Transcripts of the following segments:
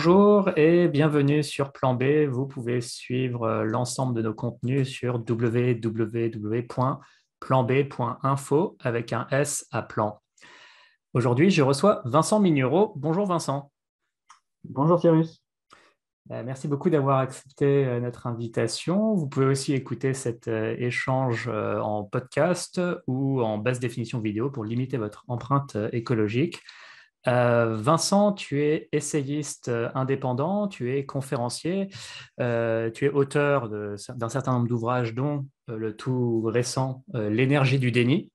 Bonjour et bienvenue sur Plan B. Vous pouvez suivre l'ensemble de nos contenus sur www.planb.info avec un S à plan. Aujourd'hui, je reçois Vincent Mignereau. Bonjour Vincent. Bonjour Cyrus. Merci beaucoup d'avoir accepté notre invitation. Vous pouvez aussi écouter cet échange en podcast ou en basse définition vidéo pour limiter votre empreinte écologique. Vincent, tu es essayiste indépendant, tu es conférencier, tu es auteur d'un certain nombre d'ouvrages, dont le tout récent L'énergie du déni,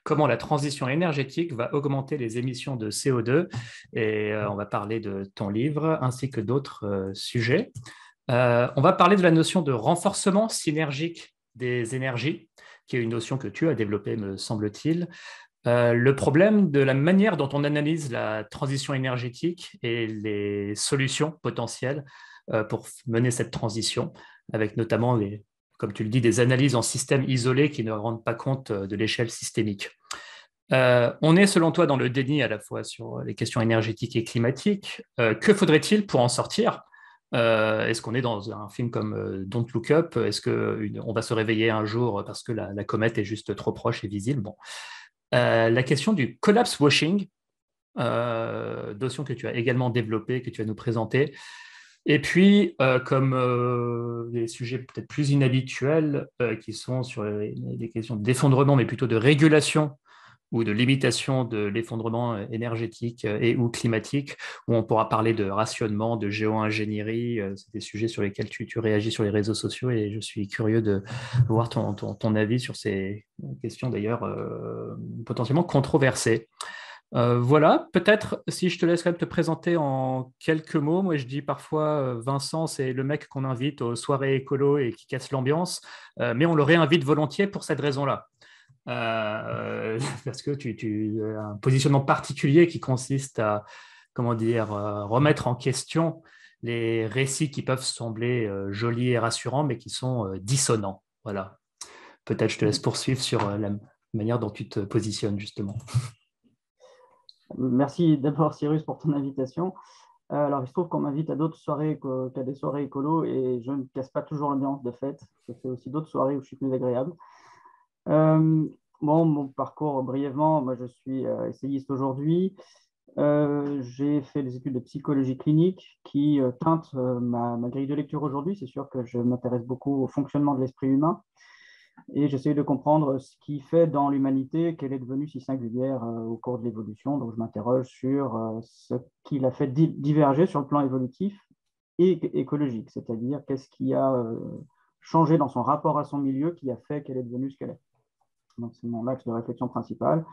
comment la transition énergétique va augmenter les émissions de CO2. Et on va parler de ton livre ainsi que d'autres sujets. On va parler de la notion de renforcement synergique des énergies, qui est une notion que tu as développée, me semble-t-il. Le problème de la manière dont on analyse la transition énergétique et les solutions potentielles pour mener cette transition, avec notamment, comme tu le dis, des analyses en système isolé qui ne rendent pas compte de l'échelle systémique. On est, selon toi, dans le déni à la fois sur les questions énergétiques et climatiques. Que faudrait-il pour en sortir? Est-ce qu'on est dans un film comme Don't Look Up? Est-ce qu'on va se réveiller un jour parce que la comète est juste trop proche et visible? Bon. La question du collapse washing, notion que tu as également développée, que tu vas nous présenter. Et puis, comme des sujets peut-être plus inhabituels, qui sont sur les questions d'effondrement, mais plutôt de régulation ou de limitation de l'effondrement énergétique et ou climatique, où on pourra parler de rationnement, de géo-ingénierie. C'est des sujets sur lesquels tu réagis sur les réseaux sociaux et je suis curieux de voir ton avis sur ces questions d'ailleurs potentiellement controversées. Voilà, peut-être si je te laisserais te présenter en quelques mots. Moi, je dis parfois, Vincent, c'est le mec qu'on invite aux soirées écolo et qui casse l'ambiance, mais on le réinvite volontiers pour cette raison-là. Parce que tu as un positionnement particulier qui consiste à, comment dire, remettre en question les récits qui peuvent sembler jolis et rassurants, mais qui sont dissonants. Voilà. Peut-être je te laisse poursuivre sur la manière dont tu te positionnes, justement. Merci d'abord Cyrus pour ton invitation. Alors il se trouve qu'on m'invite à d'autres soirées qu'à des soirées écolo et je ne casse pas toujours l'ambiance de fête. Je fais aussi d'autres soirées où je suis plus agréable. Euh, mon parcours brièvement, moi je suis essayiste aujourd'hui. J'ai fait des études de psychologie clinique qui teintent ma grille de lecture aujourd'hui. C'est sûr que je m'intéresse beaucoup au fonctionnement de l'esprit humain. Et j'essaie de comprendre ce qui fait dans l'humanité qu'elle est devenue si singulière au cours de l'évolution. Donc, je m'interroge sur ce qui l'a fait diverger sur le plan évolutif et écologique, c'est-à-dire qu'est-ce qui a changé dans son rapport à son milieu qui a fait qu'elle est devenue ce qu'elle est. Donc, c'est mon axe de réflexion principal.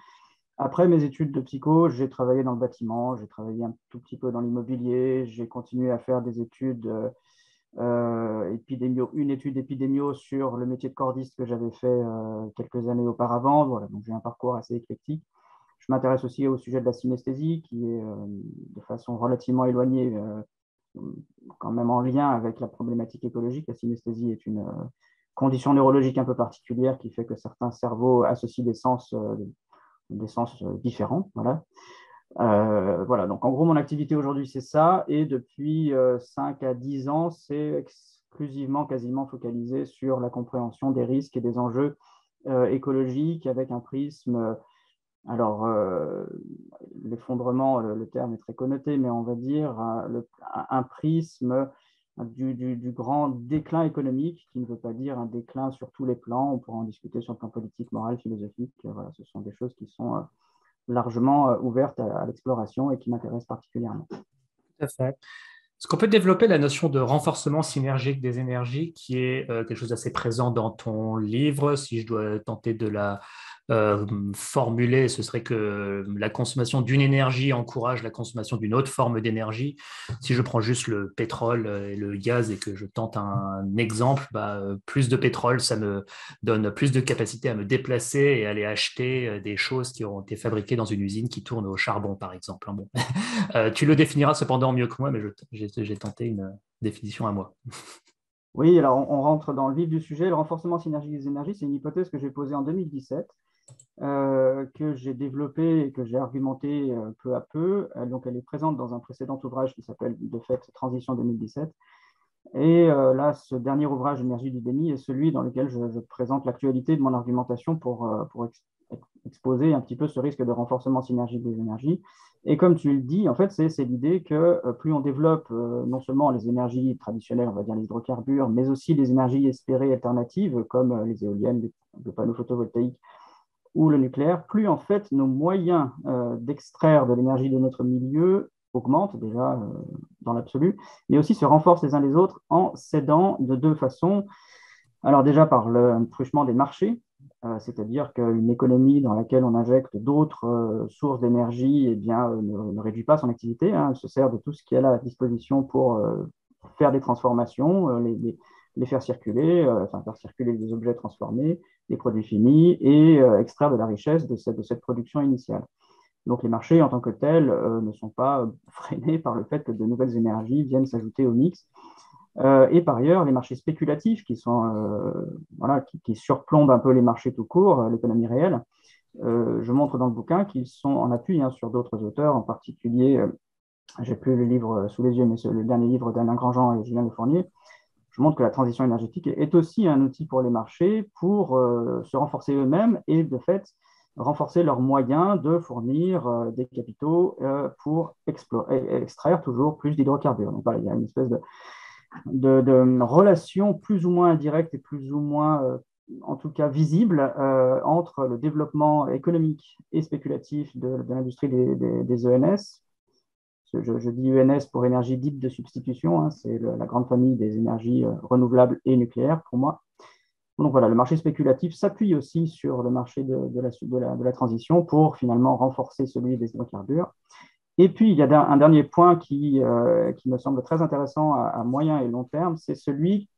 Après mes études de psycho, j'ai travaillé dans le bâtiment, j'ai travaillé un tout petit peu dans l'immobilier, j'ai continué à faire des études une étude épidémio sur le métier de cordiste que j'avais fait quelques années auparavant. Voilà, donc j'ai un parcours assez éclectique. Je m'intéresse aussi au sujet de la synesthésie, qui est de façon relativement éloignée, quand même en lien avec la problématique écologique. La synesthésie est une condition neurologique un peu particulière qui fait que certains cerveaux associent des sens différents. Voilà. Voilà, donc en gros, mon activité aujourd'hui, c'est ça. Et depuis 5 à 10 ans, c'est exclusivement, quasiment focalisé sur la compréhension des risques et des enjeux écologiques avec un prisme. Alors, l'effondrement, le terme est très connoté, mais on va dire un prisme du grand déclin économique, qui ne veut pas dire un déclin sur tous les plans. On pourra en discuter sur le plan politique, moral, philosophique. Voilà, ce sont des choses qui sont largement ouverte à l'exploration et qui m'intéresse particulièrement. Tout à fait. Est-ce qu'on peut développer la notion de renforcement synergique des énergies, qui est quelque chose d'assez présent dans ton livre? Si je dois tenter de la formuler, ce serait que la consommation d'une énergie encourage la consommation d'une autre forme d'énergie. Si je prends juste le pétrole et le gaz et que je tente un exemple, plus de pétrole, ça me donne plus de capacité à me déplacer et aller acheter des choses qui ont été fabriquées dans une usine qui tourne au charbon, par exemple. Bon. Tu le définiras cependant mieux que moi, mais j'ai tenté une définition à moi. Oui, alors on rentre dans le vif du sujet. Le renforcement synergique des énergies, c'est une hypothèse que j'ai posée en 2017 que j'ai développée et que j'ai argumentée peu à peu. Donc, elle est présente dans un précédent ouvrage qui s'appelle de fait Transition 2017. Et là, ce dernier ouvrage, Énergie du déni, est celui dans lequel je présente l'actualité de mon argumentation pour exposer un petit peu ce risque de renforcement synergique des énergies. Et comme tu le dis, en fait, c'est l'idée que plus on développe non seulement les énergies traditionnelles, on va dire les hydrocarbures, mais aussi les énergies espérées alternatives, comme les éoliennes, les panneaux photovoltaïques ou le nucléaire, plus en fait nos moyens d'extraire de l'énergie de notre milieu augmentent déjà dans l'absolu, mais aussi se renforcent les uns les autres en s'aidant de deux façons. Alors déjà par le truchement des marchés, c'est-à-dire qu'une économie dans laquelle on injecte d'autres sources d'énergie eh bien, ne réduit pas son activité, hein, elle se sert de tout ce qui est à la disposition pour faire des transformations, les faire circuler, enfin faire circuler des objets transformés, des produits finis et extraire de la richesse de cette production initiale. Donc les marchés en tant que tels ne sont pas freinés par le fait que de nouvelles énergies viennent s'ajouter au mix. Et par ailleurs, les marchés spéculatifs voilà, qui surplombent un peu les marchés tout court, l'économie réelle, je montre dans le bouquin qu'ils sont en appui hein, sur d'autres auteurs, en particulier, j'ai plus le livre sous les yeux, mais le dernier livre d'Alain Grandjean et Julien Lefournier. Je montre que la transition énergétique est aussi un outil pour les marchés pour se renforcer eux-mêmes et de fait renforcer leurs moyens de fournir des capitaux pour extraire toujours plus d'hydrocarbures. Donc voilà, il y a une espèce de relation plus ou moins indirecte et plus ou moins, en tout cas visible, entre le développement économique et spéculatif de l'industrie des ENS. Je dis ENS pour énergie dite de substitution, hein, c'est la grande famille des énergies renouvelables et nucléaires pour moi. Donc voilà, le marché spéculatif s'appuie aussi sur le marché de la transition pour finalement renforcer celui des hydrocarbures. Et puis, il y a un dernier point qui me semble très intéressant à moyen et long terme, c'est celui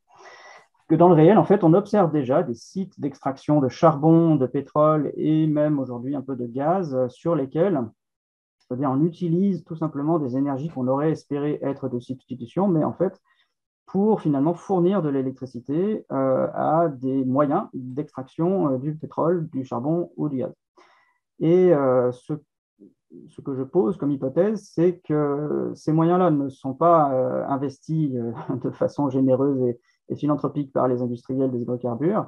que dans le réel, en fait, on observe déjà des sites d'extraction de charbon, de pétrole et même aujourd'hui un peu de gaz sur lesquels eh bien, on utilise tout simplement des énergies qu'on aurait espéré être de substitution, mais en fait, pour finalement fournir de l'électricité à des moyens d'extraction du pétrole, du charbon ou du gaz. Et ce que je pose comme hypothèse, c'est que ces moyens-là ne sont pas investis de façon généreuse et philanthropique par les industriels des hydrocarbures,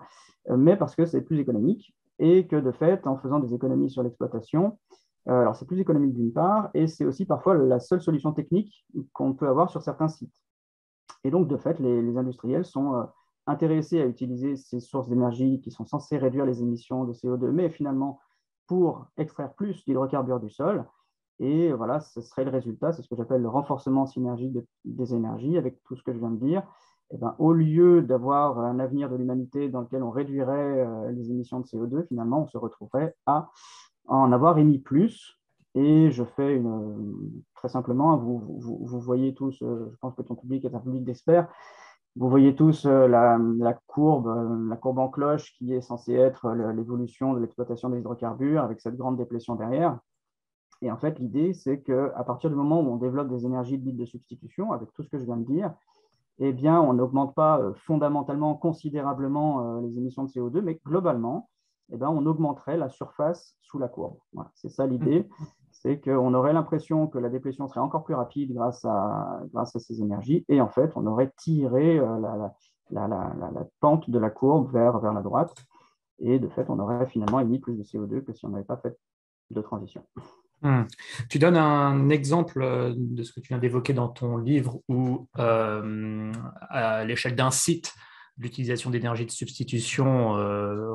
mais parce que c'est plus économique et que de fait, en faisant des économies sur l'exploitation, alors c'est plus économique d'une part, et c'est aussi parfois la seule solution technique qu'on peut avoir sur certains sites. Et donc, de fait, les industriels sont intéressés à utiliser ces sources d'énergie qui sont censées réduire les émissions de CO2, mais finalement pour extraire plus d'hydrocarbures du sol. Et voilà, ce serait le résultat, c'est ce que j'appelle le renforcement synergique des énergies, avec tout ce que je viens de dire. Et ben, au lieu d'avoir un avenir de l'humanité dans lequel on réduirait les émissions de CO2, finalement, on se retrouverait à en avoir émis plus. Et je fais très simplement, vous voyez tous, je pense que ton public est un public d'experts, vous voyez tous la courbe en cloche qui est censée être l'évolution de l'exploitation des hydrocarbures avec cette grande déplétion derrière. Et en fait, l'idée, c'est qu'à partir du moment où on développe des énergies dites de substitution, avec tout ce que je viens de dire, eh bien, on n'augmente pas fondamentalement, considérablement les émissions de CO2, mais globalement, eh bien, on augmenterait la surface sous la courbe. Voilà, c'est ça l'idée, c'est qu'on aurait l'impression que la déplétion serait encore plus rapide grâce à ces énergies, et en fait, on aurait tiré la pente de la courbe vers la droite, et de fait, on aurait finalement émis plus de CO2 que si on n'avait pas fait de transition. Tu donnes un exemple de ce que tu viens d'évoquer dans ton livre où, à l'échelle d'un site, l'utilisation d'énergie de substitution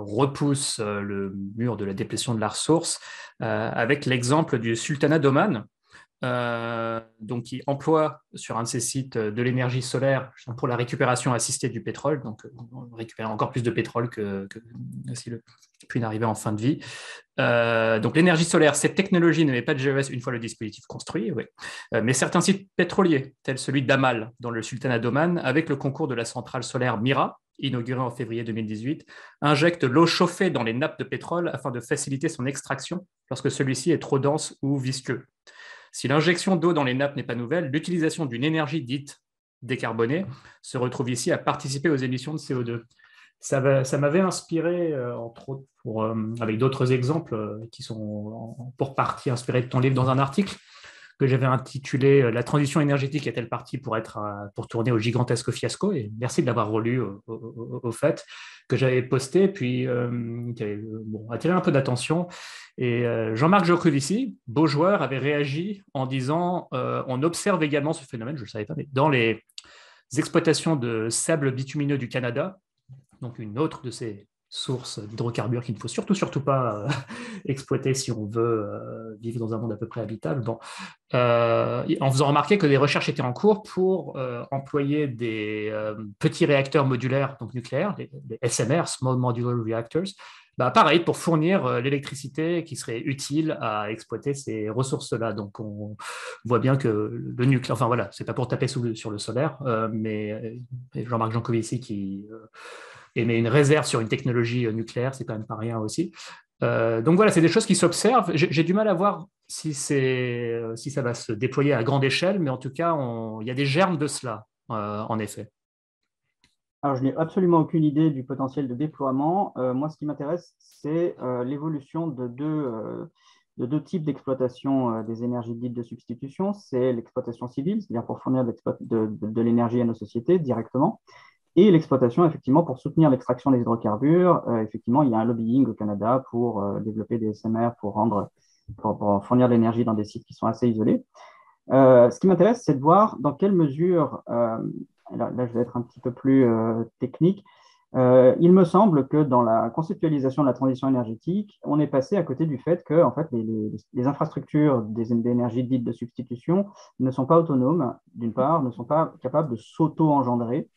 repousse le mur de la déplétion de la ressource, avec l'exemple du sultanat d'Oman, donc qui emploie sur un de ses sites de l'énergie solaire pour la récupération assistée du pétrole, donc récupérer encore plus de pétrole que si le puits n'arrivait en fin de vie. Donc l'énergie solaire, cette technologie ne met pas de GES une fois le dispositif construit, oui. Mais certains sites pétroliers, tels celui d'Amal dans le sultanat d'Oman, avec le concours de la centrale solaire Mira, inaugurée en février 2018, injectent l'eau chauffée dans les nappes de pétrole afin de faciliter son extraction lorsque celui-ci est trop dense ou visqueux. Si l'injection d'eau dans les nappes n'est pas nouvelle, l'utilisation d'une énergie dite décarbonée se retrouve ici à participer aux émissions de CO2. Ça m'avait inspiré, entre autres, avec d'autres exemples qui sont pour partie inspirés de ton livre dans un article que j'avais intitulé La transition énergétique est-elle partie pour tourner au gigantesque fiasco? Et merci de l'avoir relu au fait, que j'avais posté, puis qui avait attiré un peu d'attention. Et Jean-Marc Jancovici, beau joueur, avait réagi en disant on observe également ce phénomène, je ne le savais pas, mais dans les exploitations de sable bitumineux du Canada, donc une autre de ces sources d'hydrocarbures qu'il ne faut surtout pas exploiter si on veut vivre dans un monde à peu près habitable. Bon. En faisant remarquer que des recherches étaient en cours pour employer des petits réacteurs modulaires, donc nucléaires, les SMR, Small Modular Reactors, bah, pareil, pour fournir l'électricité qui serait utile à exploiter ces ressources-là. Donc, on voit bien que le nucléaire, enfin voilà, c'est pas pour taper sur le solaire, mais Jean-Marc Jancovici qui émet une réserve sur une technologie nucléaire, c'est quand même pas rien aussi. Donc voilà, c'est des choses qui s'observent. J'ai du mal à voir si ça va se déployer à grande échelle, mais en tout cas, il y a des germes de cela, en effet. Alors, je n'ai absolument aucune idée du potentiel de déploiement. Moi, ce qui m'intéresse, c'est l'évolution de deux types d'exploitation des énergies dites de substitution. C'est l'exploitation civile, c'est-à-dire pour fournir de l'énergie à nos sociétés directement, et l'exploitation, effectivement, pour soutenir l'extraction des hydrocarbures. Effectivement, il y a un lobbying au Canada pour développer des SMR pour fournir de l'énergie dans des sites qui sont assez isolés. Ce qui m'intéresse, c'est de voir dans quelle mesure, là, je vais être un petit peu plus technique, il me semble que dans la conceptualisation de la transition énergétique, on est passé à côté du fait que en fait, les infrastructures d'énergie dites de substitution ne sont pas autonomes, d'une part, ne sont pas capables de s'auto-engendrer.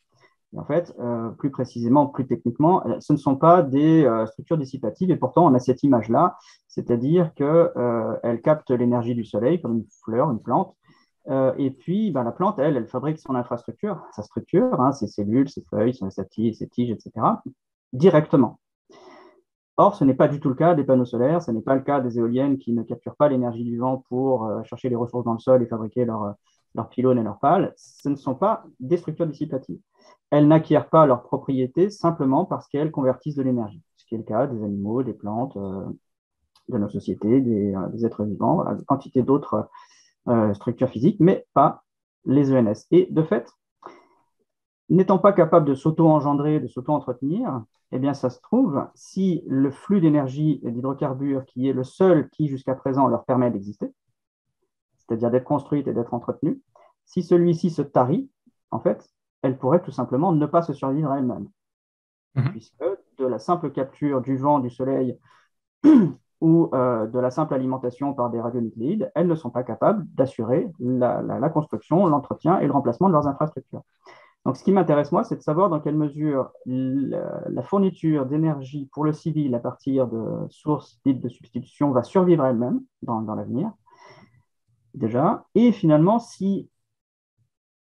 Et en fait, plus précisément, plus techniquement, ce ne sont pas des structures dissipatives, et pourtant on a cette image-là, c'est-à-dire qu'elles captent l'énergie du soleil, comme une fleur, une plante, et puis ben, la plante, elle fabrique son infrastructure, sa structure, hein, ses cellules, ses feuilles, ses tiges, etc., directement. Or, ce n'est pas du tout le cas des panneaux solaires, ce n'est pas le cas des éoliennes qui ne capturent pas l'énergie du vent pour chercher les ressources dans le sol et fabriquer leurs pylônes et leurs pales. Ce ne sont pas des structures dissipatives. Elles n'acquièrent pas leurs propriétés simplement parce qu'elles convertissent de l'énergie, ce qui est le cas des animaux, des plantes, de nos sociétés, des êtres vivants, une quantité d'autres structures physiques, mais pas les ENS. Et de fait, n'étant pas capable de s'auto-engendrer, de s'auto-entretenir, eh bien, ça se trouve, si le flux d'énergie et d'hydrocarbures, qui est le seul qui, jusqu'à présent, leur permet d'exister, c'est-à-dire d'être construite et d'être entretenue, si celui-ci se tarit, en fait, elle pourrait tout simplement ne pas se survivre à elle-même. Puisque de la simple capture du vent, du soleil ou de la simple alimentation par des radionucléides, elles ne sont pas capables d'assurer la construction, l'entretien et le remplacement de leurs infrastructures. Donc, ce qui m'intéresse, moi, c'est de savoir dans quelle mesure la fourniture d'énergie pour le civil à partir de sources dites de substitution va survivre elle-même dans l'avenir, déjà, et finalement, si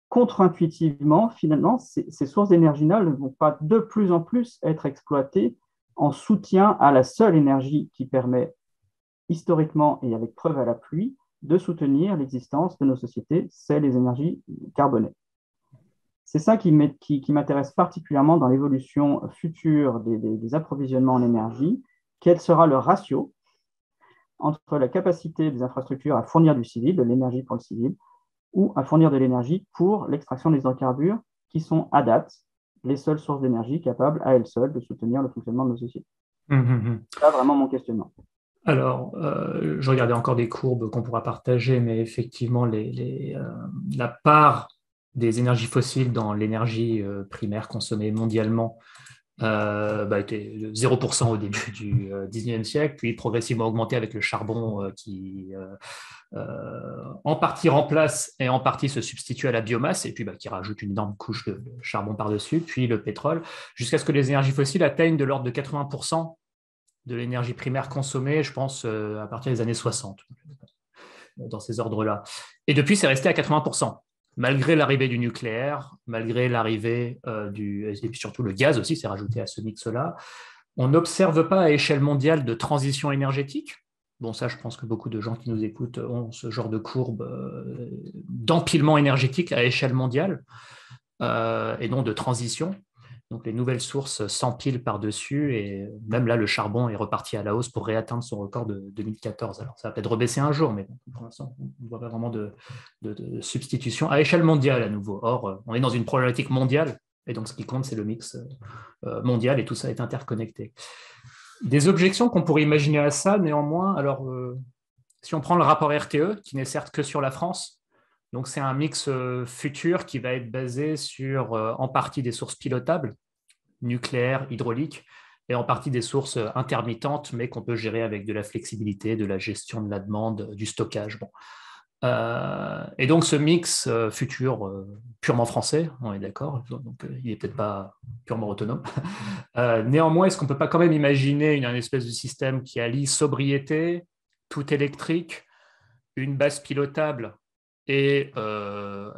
contre-intuitivement, finalement, ces sources d'énergie-là ne vont pas de plus en plus être exploitées en soutien à la seule énergie qui permet, historiquement et avec preuve à l'appui, de soutenir l'existence de nos sociétés, c'est les énergies carbonées. C'est ça qui m'intéresse particulièrement dans l'évolution future des approvisionnements en énergie. Quel sera le ratio entre la capacité des infrastructures à fournir du civil, de l'énergie pour le civil, ou à fournir de l'énergie pour l'extraction des hydrocarbures, qui sont à date les seules sources d'énergie capables à elles seules de soutenir le fonctionnement de nos sociétés. C'est pas vraiment mon questionnement. Alors, je regardais encore des courbes qu'on pourra partager, mais effectivement, la part des énergies fossiles dans l'énergie primaire consommée mondialement était de 0% au début du 19e siècle, puis progressivement augmenté avec le charbon qui en partie remplace et en partie se substitue à la biomasse, et puis qui rajoute une énorme couche de charbon par-dessus, puis le pétrole, jusqu'à ce que les énergies fossiles atteignent de l'ordre de 80% de l'énergie primaire consommée, je pense, à partir des années 60, dans ces ordres-là. Et depuis, c'est resté à 80%, malgré l'arrivée du nucléaire, malgré l'arrivée et puis surtout le gaz aussi s'est rajouté à ce mix-là. On n'observe pas à échelle mondiale de transition énergétique. Bon, ça, je pense que beaucoup de gens qui nous écoutent ont ce genre de courbe d'empilement énergétique à échelle mondiale et non de transition. Donc, les nouvelles sources s'empilent par-dessus et même là, le charbon est reparti à la hausse pour réatteindre son record de 2014. Alors, ça va peut-être rebaisser un jour, mais bon, pour l'instant, on ne voit pas vraiment de substitution à échelle mondiale à nouveau. Or, on est dans une problématique mondiale et donc ce qui compte, c'est le mix mondial et tout ça est interconnecté. Des objections qu'on pourrait imaginer à ça, néanmoins, alors si on prend le rapport RTE, qui n'est certes que sur la France, donc c'est un mix futur qui va être basé sur en partie des sources pilotables, nucléaires, hydrauliques, et en partie des sources intermittentes, mais qu'on peut gérer avec de la flexibilité, de la gestion de la demande, du stockage. Bon. Et donc ce mix futur purement français, on est d'accord, donc il n'est peut-être pas purement autonome. Néanmoins, est-ce qu'on ne peut pas quand même imaginer une espèce de système qui allie sobriété, tout électrique, une base pilotable et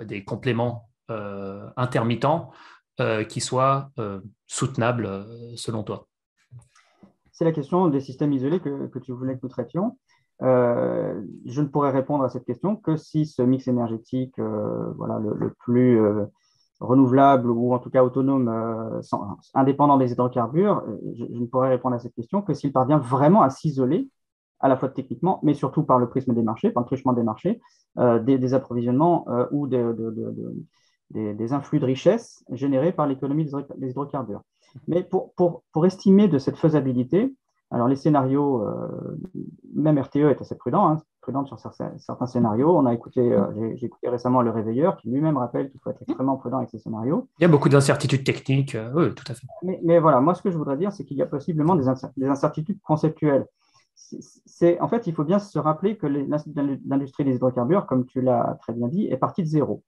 des compléments intermittents qui soient soutenables selon toi? C'est la question des systèmes isolés que tu voulais que nous traitions. Je ne pourrais répondre à cette question que si ce mix énergétique, voilà, le plus renouvelable ou en tout cas autonome, indépendant des hydrocarbures, je ne pourrais répondre à cette question que s'il parvient vraiment à s'isoler, à la fois techniquement, mais surtout par le prisme des marchés, par le truchement des marchés, des approvisionnements ou des influx de richesse générés par l'économie des hydrocarbures. Mais pour estimer de cette faisabilité, alors les scénarios, même RTE est assez prudent sur certains scénarios. J'ai écouté récemment Le Réveilleur qui lui-même rappelle qu'il faut être extrêmement prudent avec ces scénarios. Il y a beaucoup d'incertitudes techniques, oui, tout à fait. Mais voilà, moi ce que je voudrais dire, c'est qu'il y a possiblement des incertitudes conceptuelles. En fait, il faut bien se rappeler que l'industrie des hydrocarbures, comme tu l'as très bien dit, est partie de zéro.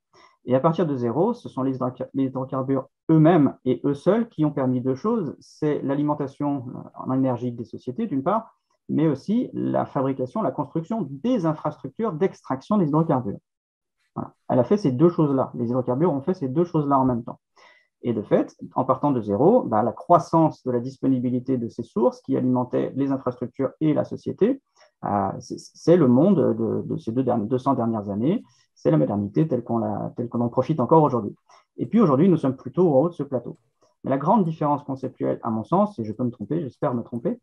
Et à partir de zéro, ce sont les hydrocarbures eux-mêmes et eux seuls qui ont permis deux choses. C'est l'alimentation en énergie des sociétés, d'une part, mais aussi la fabrication, la construction des infrastructures d'extraction des hydrocarbures. Voilà. Elle a fait ces deux choses-là. Les hydrocarbures ont fait ces deux choses-là en même temps. Et de fait, en partant de zéro, la croissance de la disponibilité de ces sources qui alimentaient les infrastructures et la société, c'est le monde de ces 200 dernières années, c'est la modernité telle qu'on en profite encore aujourd'hui. Et puis aujourd'hui, nous sommes plutôt au haut de ce plateau. Mais la grande différence conceptuelle, à mon sens, et je peux me tromper, j'espère me tromper,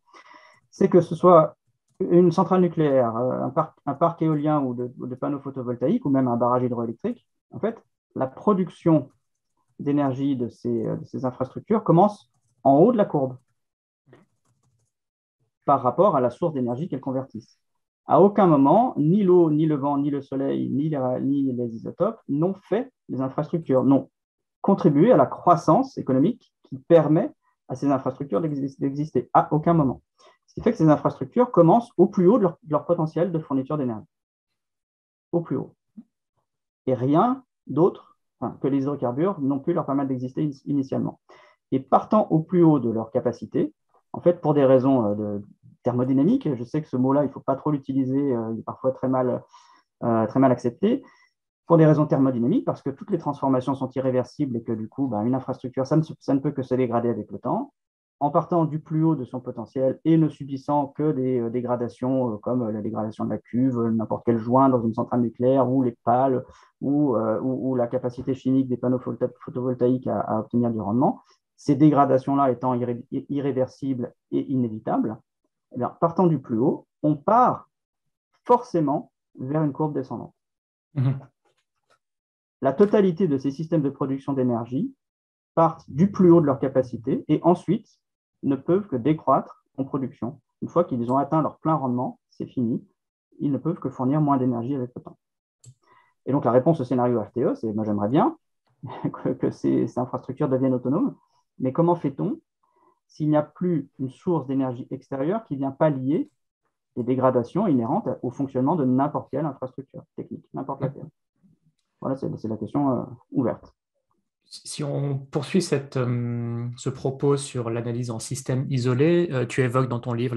c'est que ce soit une centrale nucléaire, un parc éolien ou de panneaux photovoltaïques, ou même un barrage hydroélectrique, en fait, la production d'énergie de ces infrastructures commence en haut de la courbe par rapport à la source d'énergie qu'elles convertissent. À aucun moment, ni l'eau, ni le vent, ni le soleil, ni les isotopes n'ont fait les infrastructures, n'ont contribué à la croissance économique qui permet à ces infrastructures d'exister. À aucun moment. Ce qui fait que ces infrastructures commencent au plus haut de leur potentiel de fourniture d'énergie. Au plus haut. Et rien d'autre que les hydrocarbures n'ont pu leur permettre d'exister initialement. Et partant au plus haut de leur capacité, en fait, pour des raisons thermodynamiques, je sais que ce mot-là, il ne faut pas trop l'utiliser, il est parfois très mal accepté, pour des raisons thermodynamiques, parce que toutes les transformations sont irréversibles et que du coup, une infrastructure, ça ne peut que se dégrader avec le temps. En partant du plus haut de son potentiel et ne subissant que des dégradations comme la dégradation de la cuve, n'importe quel joint dans une centrale nucléaire, ou les pales, ou la capacité chimique des panneaux photovoltaïques à obtenir du rendement, ces dégradations-là étant irréversibles et inévitables, eh bien, partant du plus haut, on part forcément vers une courbe descendante. Mmh. La totalité de ces systèmes de production d'énergie partent du plus haut de leur capacité et ensuite ne peuvent que décroître en production. Une fois qu'ils ont atteint leur plein rendement, c'est fini, ils ne peuvent que fournir moins d'énergie avec le temps. Et donc la réponse au scénario RTE, c'est moi j'aimerais bien que ces infrastructures deviennent autonomes, mais comment fait-on s'il n'y a plus une source d'énergie extérieure qui vient pallier les dégradations inhérentes au fonctionnement de n'importe quelle infrastructure technique, n'importe laquelle? Voilà, c'est la question ouverte. Si on poursuit ce propos sur l'analyse en système isolé, tu évoques dans ton livre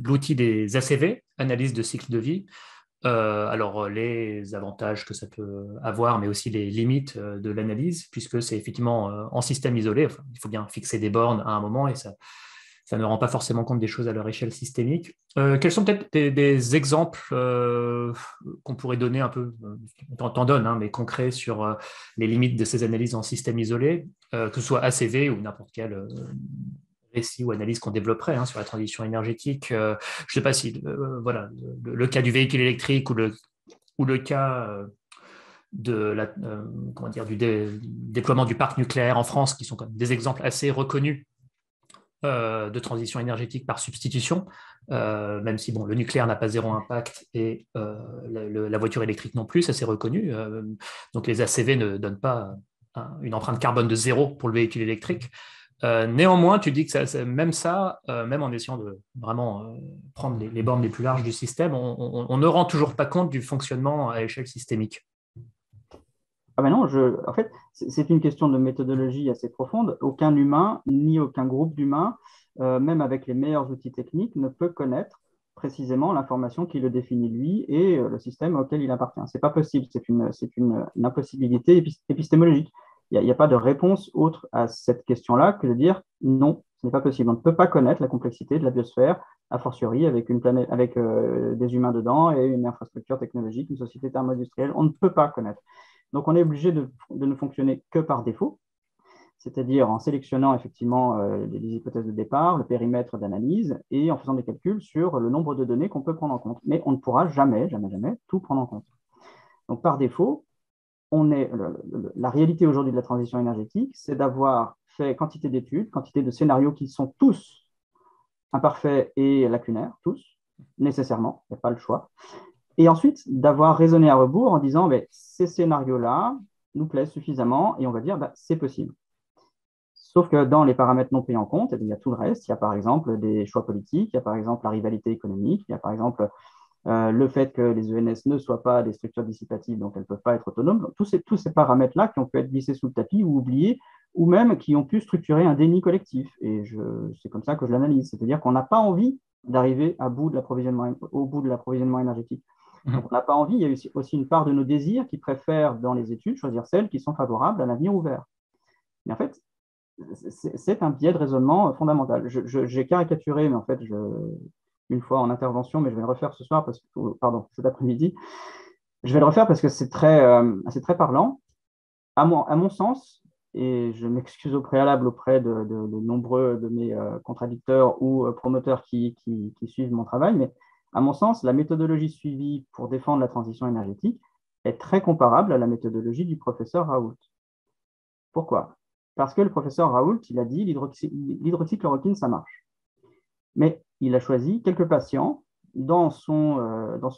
l'outil des ACV, analyse de cycle de vie. Alors, les avantages que ça peut avoir, mais aussi les limites de l'analyse, puisque c'est effectivement en système isolé, il faut bien fixer des bornes à un moment, et ça ça ne rend pas forcément compte des choses à leur échelle systémique. Quels sont peut-être des exemples qu'on pourrait donner un peu, t'en donne, hein, mais concrets sur les limites de ces analyses en système isolé, que ce soit ACV ou n'importe quel récit ou analyse qu'on développerait sur la transition énergétique. Je ne sais pas si voilà, le cas du véhicule électrique ou le cas comment dire, du déploiement du parc nucléaire en France, qui sont quand même des exemples assez reconnus de transition énergétique par substitution, même si bon, le nucléaire n'a pas zéro impact et la voiture électrique non plus, ça c'est reconnu. Donc les ACV ne donnent pas une empreinte carbone de zéro pour le véhicule électrique. Néanmoins, tu dis que même ça, même en essayant de vraiment prendre les bornes les plus larges du système, on ne rend toujours pas compte du fonctionnement à échelle systémique. Ah ben non, en fait, c'est une question de méthodologie assez profonde. Aucun humain, ni aucun groupe d'humains, même avec les meilleurs outils techniques, ne peut connaître précisément l'information qui le définit lui et le système auquel il appartient. C'est pas possible, c'est une impossibilité épistémologique. Il n'y a pas de réponse autre à cette question-là que de dire non, ce n'est pas possible. On ne peut pas connaître la complexité de la biosphère, a fortiori avec une planète, avec des humains dedans et une infrastructure technologique, une société thermo-industrielle. On ne peut pas connaître. Donc, on est obligé de ne fonctionner que par défaut, c'est-à-dire en sélectionnant effectivement les hypothèses de départ, le périmètre d'analyse et en faisant des calculs sur le nombre de données qu'on peut prendre en compte. Mais on ne pourra jamais, jamais, jamais tout prendre en compte. Donc, par défaut, la réalité aujourd'hui de la transition énergétique, c'est d'avoir fait quantité d'études, quantité de scénarios qui sont tous imparfaits et lacunaires, tous, nécessairement, il n'y a pas le choix. Et ensuite, d'avoir raisonné à rebours en disant, ben, ces scénarios-là nous plaisent suffisamment et on va dire, ben, c'est possible. Sauf que dans les paramètres non pris en compte, il y a tout le reste. Il y a par exemple des choix politiques, il y a par exemple la rivalité économique, il y a par exemple le fait que les ENS ne soient pas des structures dissipatives, donc elles ne peuvent pas être autonomes. Donc, tous ces paramètres-là qui ont pu être glissés sous le tapis ou oubliés, ou même qui ont pu structurer un déni collectif. Et c'est comme ça que je l'analyse. C'est-à-dire qu'on n'a pas envie d'arriver au bout de l'approvisionnement énergétique. Donc, on n'a pas envie. Il y a aussi une part de nos désirs qui préfèrent, dans les études, choisir celles qui sont favorables à l'avenir ouvert. Mais en fait, c'est un biais de raisonnement fondamental. J'ai caricaturé, mais en fait, une fois en intervention, mais je vais le refaire ce soir, pardon, cet après-midi. Je vais le refaire parce que c'est très parlant. À mon sens, et je m'excuse au préalable auprès de nombreux de mes contradicteurs ou promoteurs qui suivent mon travail, mais à mon sens, la méthodologie suivie pour défendre la transition énergétique est très comparable à la méthodologie du professeur Raoult. Pourquoi? Parce que le professeur Raoult, il a dit l'hydroxychloroquine, ça marche. Mais il a choisi quelques patients dans son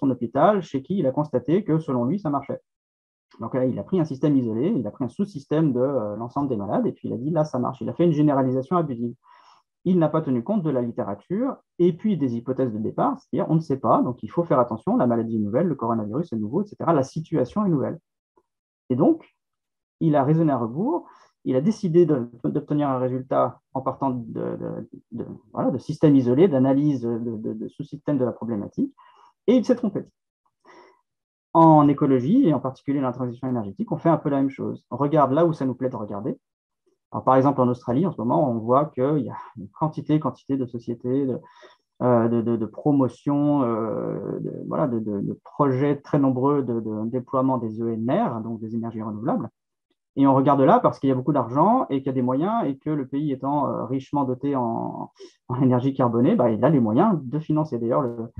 hôpital chez qui il a constaté que, selon lui, ça marchait. Donc là, il a pris un système isolé, il a pris un sous-système de l'ensemble des malades, et puis il a dit, là, ça marche. Il a fait une généralisation abusive. Il n'a pas tenu compte de la littérature et puis des hypothèses de départ, c'est-à-dire on ne sait pas, donc il faut faire attention, la maladie est nouvelle, le coronavirus est nouveau, etc. La situation est nouvelle. Et donc, il a raisonné à rebours, il a décidé d'obtenir un résultat en partant de systèmes isolés, d'analyse de sous-systèmes de la problématique, et il s'est trompé. En écologie, et en particulier dans la transition énergétique, on fait un peu la même chose. On regarde là où ça nous plaît de regarder. Alors, par exemple, en Australie, en ce moment, on voit qu'il y a une quantité de sociétés, de promotion, de projets très nombreux de déploiement des ENR, donc des énergies renouvelables. Et on regarde là parce qu'il y a beaucoup d'argent et qu'il y a des moyens et que le pays étant richement doté en énergie carbonée, bah, il a les moyens de financer. D'ailleurs, le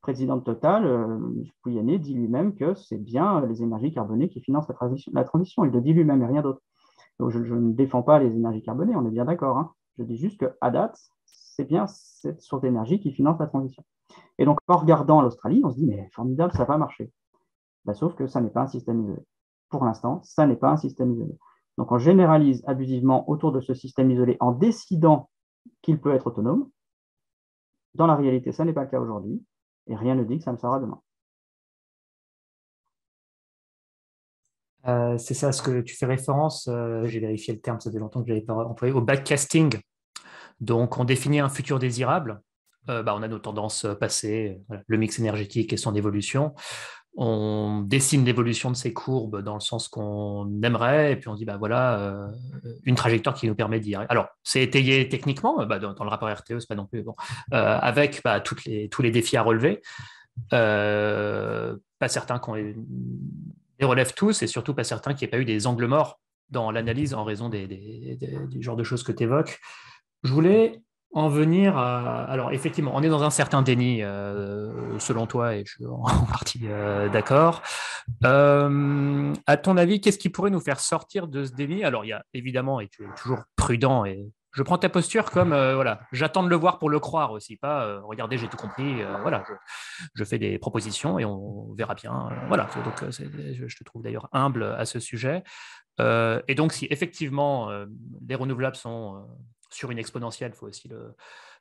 président de Total, Pouyanné, dit lui-même que c'est bien les énergies carbonées qui financent la transition. Il le dit lui-même et rien d'autre. Donc, je ne défends pas les énergies carbonées, on est bien d'accord. Hein. Je dis juste qu'à date, c'est bien cette source d'énergie qui finance la transition. Et donc, en regardant l'Australie, on se dit, mais formidable, ça va marcher. Bah, sauf que ça n'est pas un système isolé. Pour l'instant, ça n'est pas un système isolé. Donc, on généralise abusivement autour de ce système isolé en décidant qu'il peut être autonome. Dans la réalité, ça n'est pas le cas aujourd'hui. Et rien ne dit que ça ne sera demain. C'est ça, ce que tu fais référence, j'ai vérifié le terme, ça fait longtemps que je n'avais pas employé, au backcasting. Donc, on définit un futur désirable. On a nos tendances passées, le mix énergétique et son évolution. on dessine l'évolution de ces courbes dans le sens qu'on aimerait, et puis on dit, bah voilà, une trajectoire qui nous permet d'y arriver. Alors, c'est étayé techniquement, bah, dans le rapport RTE, c'est pas non plus bon, avec bah, tous les défis à relever. Pas certains qu'on les relève tous, et surtout pas certains qu'il n'y ait pas eu des angles morts dans l'analyse en raison du genre de choses que tu évoques. Je voulais en venir à... Alors, effectivement, on est dans un certain déni, selon toi, et je suis en partie d'accord. À ton avis, qu'est-ce qui pourrait nous faire sortir de ce déni? Alors, il y a évidemment, et tu es toujours prudent, et je prends ta posture comme, voilà, j'attends de le voir pour le croire aussi, pas, regardez, j'ai tout compris, voilà, je fais des propositions et on verra bien. Voilà, donc je te trouve d'ailleurs humble à ce sujet. Et donc, si effectivement les renouvelables sont sur une exponentielle, il faut aussi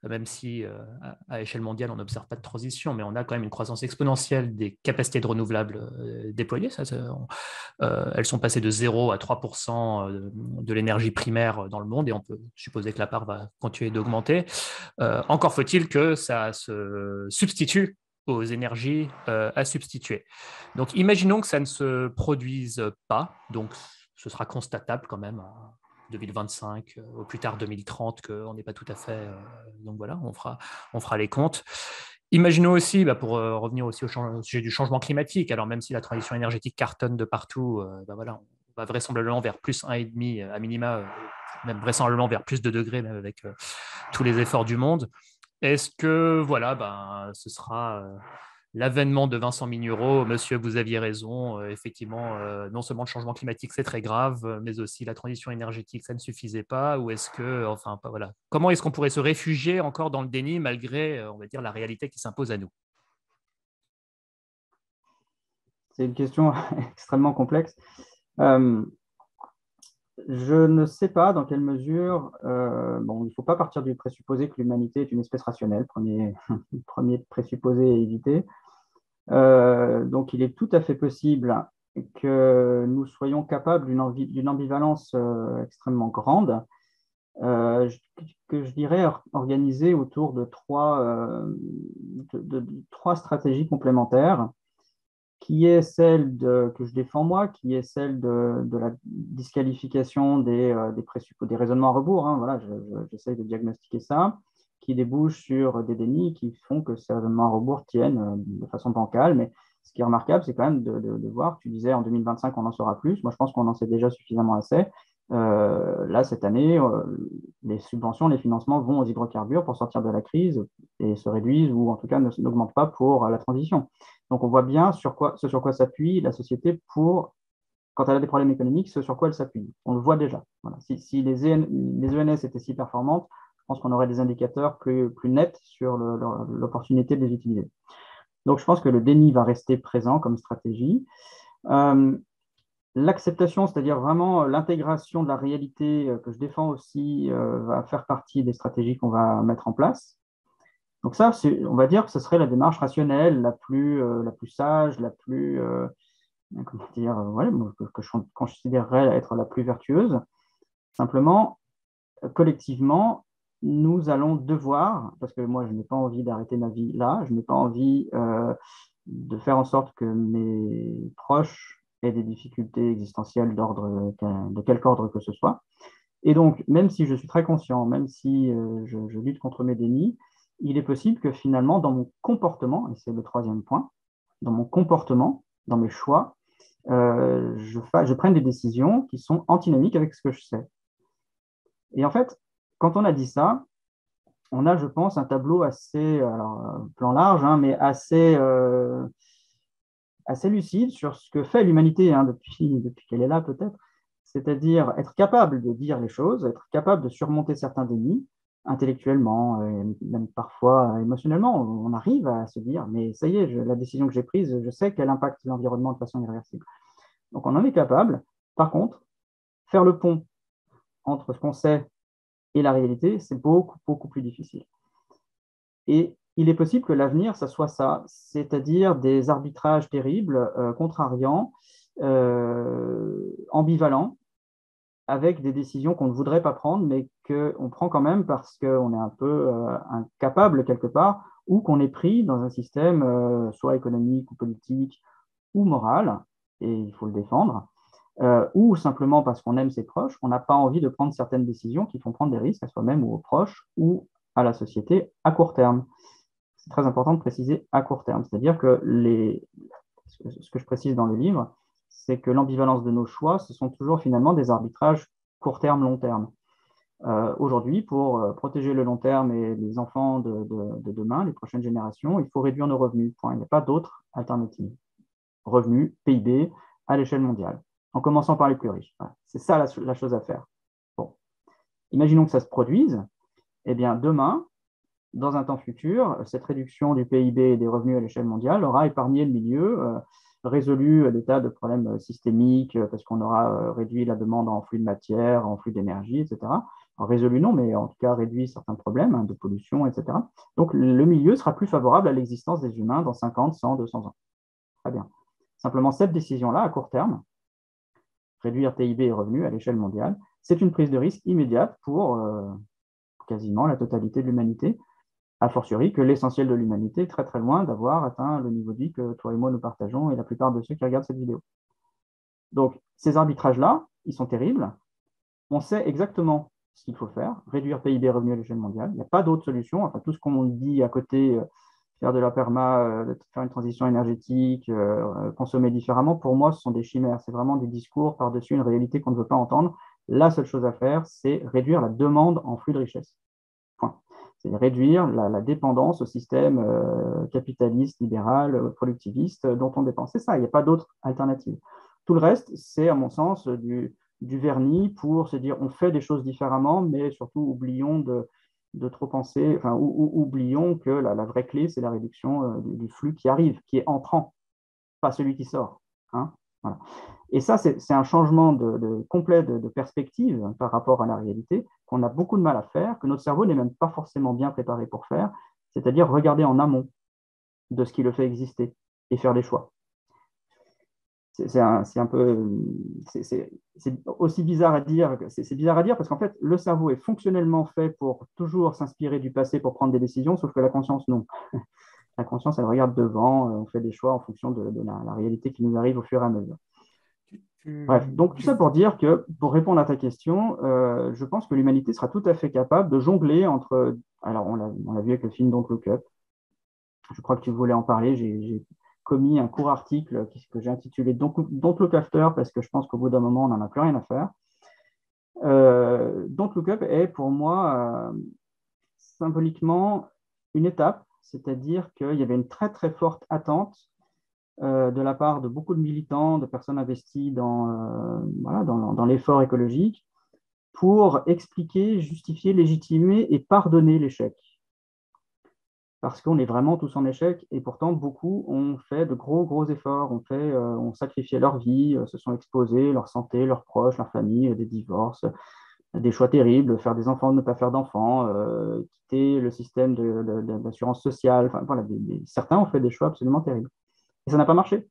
même si à échelle mondiale, on n'observe pas de transition, mais on a quand même une croissance exponentielle des capacités de renouvelables déployées. Elles sont passées de 0 à 3% de l'énergie primaire dans le monde, et on peut supposer que la part va continuer d'augmenter. Encore faut-il que ça se substitue aux énergies à substituer. Donc, imaginons que ça ne se produise pas. Donc, ce sera constatable quand même en 2025, au plus tard 2030, qu'on n'est pas tout à fait. Donc voilà, on fera les comptes. Imaginons aussi, bah, pour revenir aussi au sujet du changement climatique, alors même si la transition énergétique cartonne de partout, bah voilà, on va vraisemblablement vers plus 1,5 à minima, même vraisemblablement vers plus de degrés, même avec tous les efforts du monde. Est-ce que voilà, ben, ce sera l'avènement de Vincent Mignereau? Monsieur, vous aviez raison. Effectivement, non seulement le changement climatique, c'est très grave, mais aussi la transition énergétique, ça ne suffisait pas. Ou est-ce que, enfin, pas, voilà. Comment est-ce qu'on pourrait se réfugier encore dans le déni malgré, on va dire, la réalité qui s'impose à nous? C'est une question extrêmement complexe. Euh, je ne sais pas dans quelle mesure, bon, il ne faut pas partir du présupposé que l'humanité est une espèce rationnelle, premier présupposé à éviter. Donc, il est tout à fait possible que nous soyons capables d'une ambivalence extrêmement grande, euh, que je dirais organisée autour de de trois stratégies complémentaires, qui est que je défends moi, qui est celle de la disqualification des raisonnements à rebours. Hein, voilà, j'essaye de diagnostiquer ça, qui débouche sur des dénis qui font que ces raisonnements à rebours tiennent de façon bancale. Mais ce qui est remarquable, c'est quand même de voir, tu disais en 2025 on en saura plus. Moi, je pense qu'on en sait déjà suffisamment assez. Là, cette année, les subventions, les financements vont aux hydrocarbures pour sortir de la crise et se réduisent ou en tout cas n'augmentent pas pour la transition. Donc, on voit bien ce sur quoi s'appuie la société quand elle a des problèmes économiques, ce sur quoi elle s'appuie. On le voit déjà. Voilà. Si les ENS étaient si performantes, je pense qu'on aurait des indicateurs plus nets sur l'opportunité de les utiliser. Donc, je pense que le déni va rester présent comme stratégie. Euh, L'acceptation, c'est-à-dire vraiment l'intégration de la réalité que je défends aussi, va faire partie des stratégies qu'on va mettre en place. Donc ça, on va dire que ce serait la démarche rationnelle, la plus sage, comment dire, ouais, que je considérerais être la plus vertueuse. Simplement, collectivement, nous allons devoir, parce que moi, je n'ai pas envie d'arrêter ma vie là, je n'ai pas envie de faire en sorte que mes proches aient des difficultés existentielles de quelque ordre que ce soit. Et donc, même si je suis très conscient, même si je lutte contre mes dénis, il est possible que finalement, dans mon comportement, et c'est le troisième point, dans mon comportement, dans mes choix, je prenne des décisions qui sont antinomiques avec ce que je sais. Et en fait, quand on a dit ça, on a, je pense, un tableau assez, alors, plan large, hein, mais assez lucide sur ce que fait l'humanité hein, depuis qu'elle est là, peut-être. C'est-à-dire être capable de dire les choses, être capable de surmonter certains dénis intellectuellement, et même parfois émotionnellement. On arrive à se dire, mais ça y est, la décision que j'ai prise, je sais qu'elle impacte l'environnement de façon irréversible. Donc on en est capable. Par contre, faire le pont entre ce qu'on sait et la réalité, c'est beaucoup, beaucoup plus difficile. Et il est possible que l'avenir, ça soit ça, c'est-à-dire des arbitrages terribles, contrariants, ambivalents, avec des décisions qu'on ne voudrait pas prendre, mais qu'on prend quand même parce qu'on est un peu incapable quelque part, ou qu'on est pris dans un système soit économique ou politique ou morale, et il faut le défendre, ou simplement parce qu'on aime ses proches, on n'a pas envie de prendre certaines décisions qui font prendre des risques à soi-même ou aux proches ou à la société à court terme. C'est très important de préciser à court terme, c'est-à-dire que ce que je précise dans le livre, c'est que l'ambivalence de nos choix, ce sont toujours finalement des arbitrages court terme, long terme. Aujourd'hui, pour protéger le long terme et les enfants de demain, les prochaines générations, il faut réduire nos revenus. Point. Il n'y a pas d'autre alternative. Revenus, PIB, à l'échelle mondiale, en commençant par les plus riches. Voilà. C'est ça la chose à faire. Bon. Imaginons que ça se produise. Eh bien, demain, dans un temps futur, cette réduction du PIB et des revenus à l'échelle mondiale aura épargné le milieu, résolu des tas de problèmes systémiques, parce qu'on aura réduit la demande en flux de matière, en flux d'énergie, etc. Alors, résolu non, mais en tout cas réduit certains problèmes de pollution, etc. Donc le milieu sera plus favorable à l'existence des humains dans 50, 100, 200 ans. Très bien. Simplement, cette décision-là, à court terme, réduire PIB et revenus à l'échelle mondiale, c'est une prise de risque immédiate pour quasiment la totalité de l'humanité, a fortiori que l'essentiel de l'humanité est très très loin d'avoir atteint le niveau de vie que toi et moi nous partageons et la plupart de ceux qui regardent cette vidéo. Donc, ces arbitrages-là, ils sont terribles. On sait exactement ce qu'il faut faire, réduire PIB revenu à l'échelle mondiale. Il n'y a pas d'autre solution. Enfin, tout ce qu'on dit à côté, faire de la perma, faire une transition énergétique, consommer différemment, pour moi, ce sont des chimères. C'est vraiment des discours par-dessus une réalité qu'on ne veut pas entendre. La seule chose à faire, c'est réduire la demande en flux de richesse. Point. C'est réduire la dépendance au système capitaliste, libéral, productiviste dont on dépend. C'est ça, il n'y a pas d'autre alternative. Tout le reste, c'est à mon sens du vernis pour se dire on fait des choses différemment, mais surtout oublions de trop penser, enfin, oublions que la vraie clé, c'est la réduction du flux qui arrive, qui est entrant, pas celui qui sort. Hein, voilà. Et ça, c'est un changement complet de perspective par rapport à la réalité qu'on a beaucoup de mal à faire, que notre cerveau n'est même pas forcément bien préparé pour faire, c'est-à-dire regarder en amont de ce qui le fait exister et faire des choix. C'est un peu, c'est aussi bizarre à dire, c'est bizarre à dire parce qu'en fait, le cerveau est fonctionnellement fait pour toujours s'inspirer du passé pour prendre des décisions, sauf que la conscience, non. La conscience, elle regarde devant, on fait des choix en fonction de la réalité qui nous arrive au fur et à mesure. Bref, donc tout ça pour dire que, pour répondre à ta question, je pense que l'humanité sera tout à fait capable de jongler entre. Alors, on l'a vu avec le film Don't Look Up. Je crois que tu voulais en parler. J'ai commis un court article que j'ai intitulé Don't Look After parce que je pense qu'au bout d'un moment, on n'en a plus rien à faire. Don't Look Up est pour moi symboliquement une étape, c'est-à-dire qu'il y avait une très très forte attente de la part de beaucoup de militants, de personnes investies voilà, dans l'effort écologique, pour expliquer, justifier, légitimer et pardonner l'échec. Parce qu'on est vraiment tous en échec et pourtant beaucoup ont fait de gros efforts, ont sacrifié leur vie, se sont exposés, leur santé, leurs proches, leur famille, des divorces, des choix terribles, faire des enfants, ne pas faire d'enfants, quitter le système d'assurance sociale. Enfin, voilà, certains ont fait des choix absolument terribles. Et ça n'a pas marché.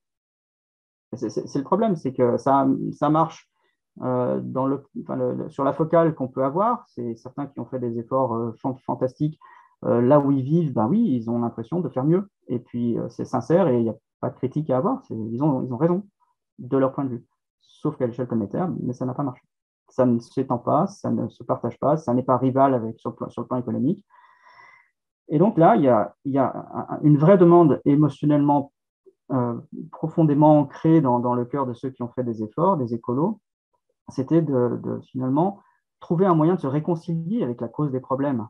C'est le problème, c'est que ça marche sur la focale qu'on peut avoir. C'est certains qui ont fait des efforts fantastiques. Là où ils vivent, ben oui, ils ont l'impression de faire mieux. Et puis, c'est sincère et il n'y a pas de critique à avoir. Ils ont raison de leur point de vue. Sauf qu'à l'échelle planétaire, mais ça n'a pas marché. Ça ne s'étend pas, ça ne se partage pas, ça n'est pas rival sur le plan économique. Et donc là, il y a une vraie demande émotionnellement profondément ancré dans le cœur de ceux qui ont fait des efforts, des écolos, c'était de finalement trouver un moyen de se réconcilier avec la cause des problèmes,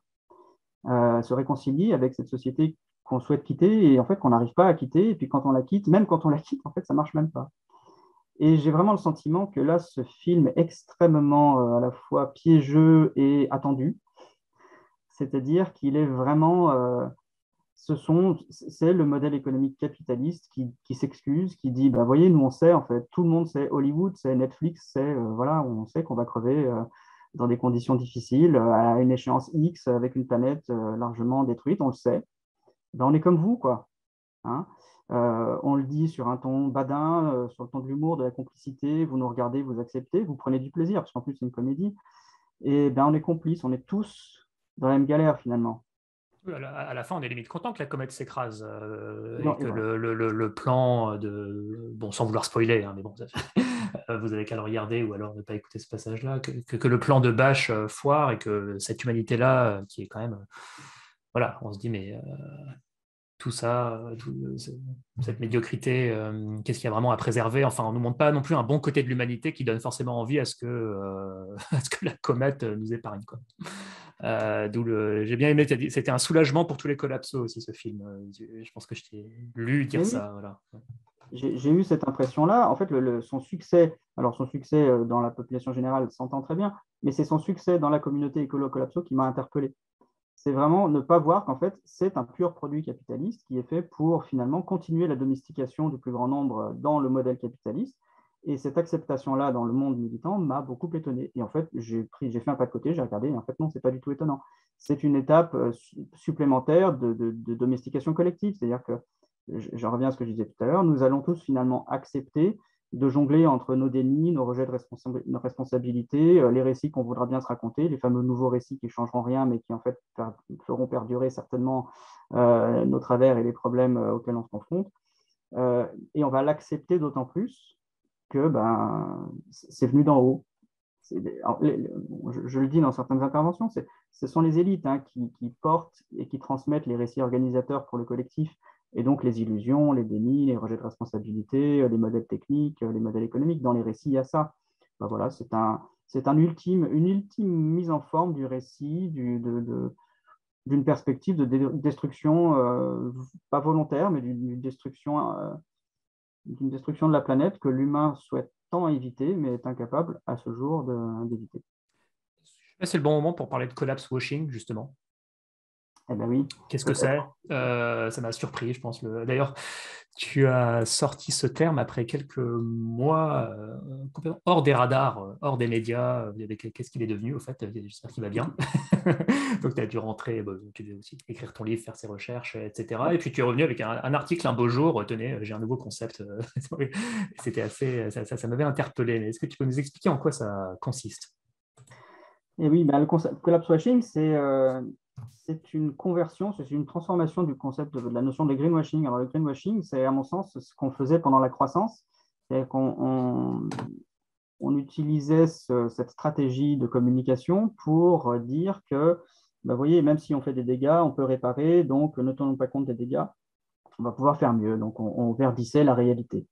se réconcilier avec cette société qu'on souhaite quitter et en fait qu'on n'arrive pas à quitter. Et puis quand on la quitte, même quand on la quitte, en fait, ça marche même pas. Et j'ai vraiment le sentiment que là, ce film est extrêmement à la fois piégeux et attendu. C'est-à-dire qu'il est vraiment c'est le modèle économique capitaliste qui s'excuse, qui dit, bah, voyez, nous on sait, en fait, tout le monde sait, Hollywood, c'est Netflix, voilà, on sait qu'on va crever dans des conditions difficiles, à une échéance X, avec une planète largement détruite, on le sait. Ben, on est comme vous, quoi. Hein. On le dit sur un ton badin, sur le ton de l'humour, de la complicité, vous nous regardez, vous acceptez, vous prenez du plaisir, parce qu'en plus c'est une comédie, et ben, on est complices, on est tous dans la même galère finalement. À la fin, on est limite content que la comète s'écrase et Et que voilà. le plan de... Bon, sans vouloir spoiler, hein, mais bon, vous avez qu'à le regarder ou alors ne pas écouter ce passage-là, que le plan de Bash foire et que cette humanité-là, qui est quand même... voilà, on se dit, mais tout ça, cette médiocrité, qu'est-ce qu'il y a vraiment à préserver? Enfin, on ne nous montre pas non plus un bon côté de l'humanité qui donne forcément envie à ce que, à ce que la comète nous épargne, quoi. J'ai bien aimé, c'était un soulagement pour tous les collapsos aussi, ce film. Je pense que je t'ai lu dire Mais oui, ça. Voilà. j'ai eu cette impression-là. En fait, son succès, alors son succès dans la population générale s'entend très bien, mais c'est son succès dans la communauté écolo-collapso qui m'a interpellé. C'est vraiment ne pas voir qu'en fait, c'est un pur produit capitaliste qui est fait pour finalement continuer la domestication du plus grand nombre dans le modèle capitaliste. Et cette acceptation-là dans le monde militant m'a beaucoup étonné. Et en fait, j'ai fait un pas de côté, j'ai regardé, et en fait, non, c'est pas du tout étonnant. C'est une étape supplémentaire de domestication collective. C'est-à-dire que, je reviens à ce que je disais tout à l'heure, nous allons tous finalement accepter de jongler entre nos dénis, nos rejets de responsabilité, les récits qu'on voudra bien se raconter, les fameux nouveaux récits qui ne changeront rien, mais qui en fait feront perdurer certainement nos travers et les problèmes auxquels on se confronte. Et on va l'accepter d'autant plus que c'est venu d'en haut. Je le dis dans certaines interventions, ce sont les élites qui portent et qui transmettent les récits organisateurs pour le collectif, et donc les illusions, les dénis, les rejets de responsabilité, les modèles techniques, les modèles économiques. Dans les récits, il y a ça. Voilà, une ultime mise en forme du récit, d'une perspective de destruction, pas volontaire, mais d'une destruction de la planète que l'humain souhaite tant éviter, mais est incapable à ce jour d'éviter. C'est le bon moment pour parler de collapse washing, justement. Eh bien oui, Qu'est-ce que c'est? peut-être. Ça m'a surpris, je pense. D'ailleurs, tu as sorti ce terme après quelques mois complètement hors des radars, hors des médias. Qu'est-ce qu'il est devenu, au fait? J'espère qu'il va bien. Donc, tu as dû rentrer, tu devais aussi écrire ton livre, faire ses recherches, etc. Ouais. Et puis, tu es revenu avec un article un beau jour. Tenez, j'ai un nouveau concept. C'était assez, ça m'avait interpellé. Mais est-ce que tu peux nous expliquer en quoi ça consiste? Et oui, le concept collapse washing, c'est une conversion, c'est une transformation du concept de la notion de greenwashing. Alors, le greenwashing, c'est à mon sens ce qu'on faisait pendant la croissance. C'est-à-dire qu'on utilisait cette stratégie de communication pour dire que, vous voyez, même si on fait des dégâts, on peut réparer, donc ne tenons pas compte des dégâts, on va pouvoir faire mieux. Donc, on verdissait la réalité.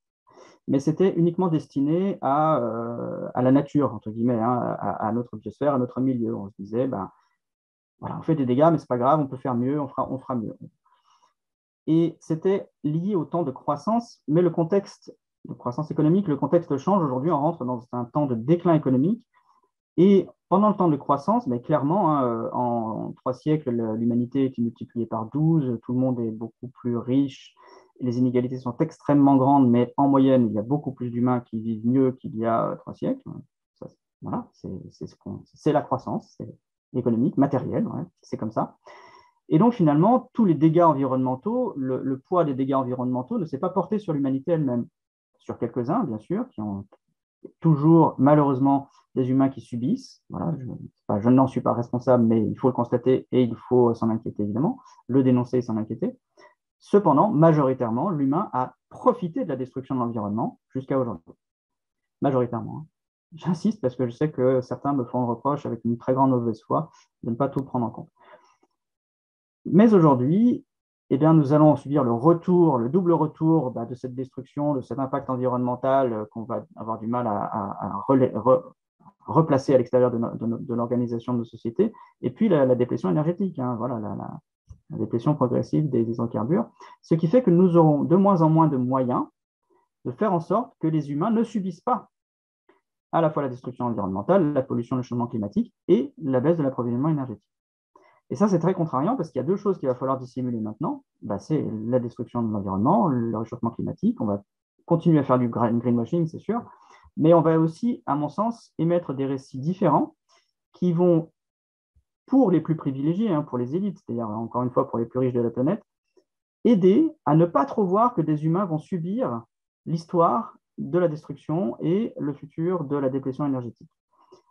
Mais c'était uniquement destiné à la nature, entre guillemets, à notre biosphère, à notre milieu. On se disait, voilà, on fait des dégâts, mais ce n'est pas grave, on peut faire mieux, on fera mieux. Et c'était lié au temps de croissance, mais le contexte de croissance économique, le contexte change. Aujourd'hui, on rentre dans un temps de déclin économique. Et pendant le temps de croissance, mais clairement, en 3 siècles, l'humanité est multipliée par 12, tout le monde est beaucoup plus riche, les inégalités sont extrêmement grandes, mais en moyenne, il y a beaucoup plus d'humains qui vivent mieux qu'il y a 3 siècles. Ça, voilà, c'est la croissance, c'est économique, matérielle, ouais, c'est comme ça. Et donc, finalement, tous les dégâts environnementaux, le poids des dégâts environnementaux ne s'est pas porté sur l'humanité elle-même. Sur quelques-uns, bien sûr, qui ont toujours, malheureusement, des humains qui subissent. Voilà, je n'en suis pas responsable, mais il faut le constater et il faut s'en inquiéter, évidemment, le dénoncer et s'en inquiéter. Cependant, majoritairement, l'humain a profité de la destruction de l'environnement jusqu'à aujourd'hui. Majoritairement. J'insiste parce que je sais que certains me font le reproche avec une très grande mauvaise foi de ne pas tout prendre en compte. Mais aujourd'hui, eh bien, nous allons subir le double retour de cette destruction, de cet impact environnemental qu'on va avoir du mal à replacer à l'extérieur de l'organisation de nos sociétés, et puis la déplétion énergétique, voilà, la déplétion progressive des hydrocarbures, ce qui fait que nous aurons de moins en moins de moyens de faire en sorte que les humains ne subissent pas à la fois la destruction environnementale, la pollution, le changement climatique et la baisse de l'approvisionnement énergétique. Et ça, c'est très contrariant parce qu'il y a deux choses qu'il va falloir dissimuler maintenant. C'est la destruction de l'environnement, le réchauffement climatique. On va continuer à faire du greenwashing, c'est sûr, mais on va aussi, à mon sens, émettre des récits différents qui vont, pour les plus privilégiés, pour les élites, c'est-à-dire encore une fois pour les plus riches de la planète, aider à ne pas trop voir que des humains vont subir l'histoire de la destruction et le futur de la déplétion énergétique.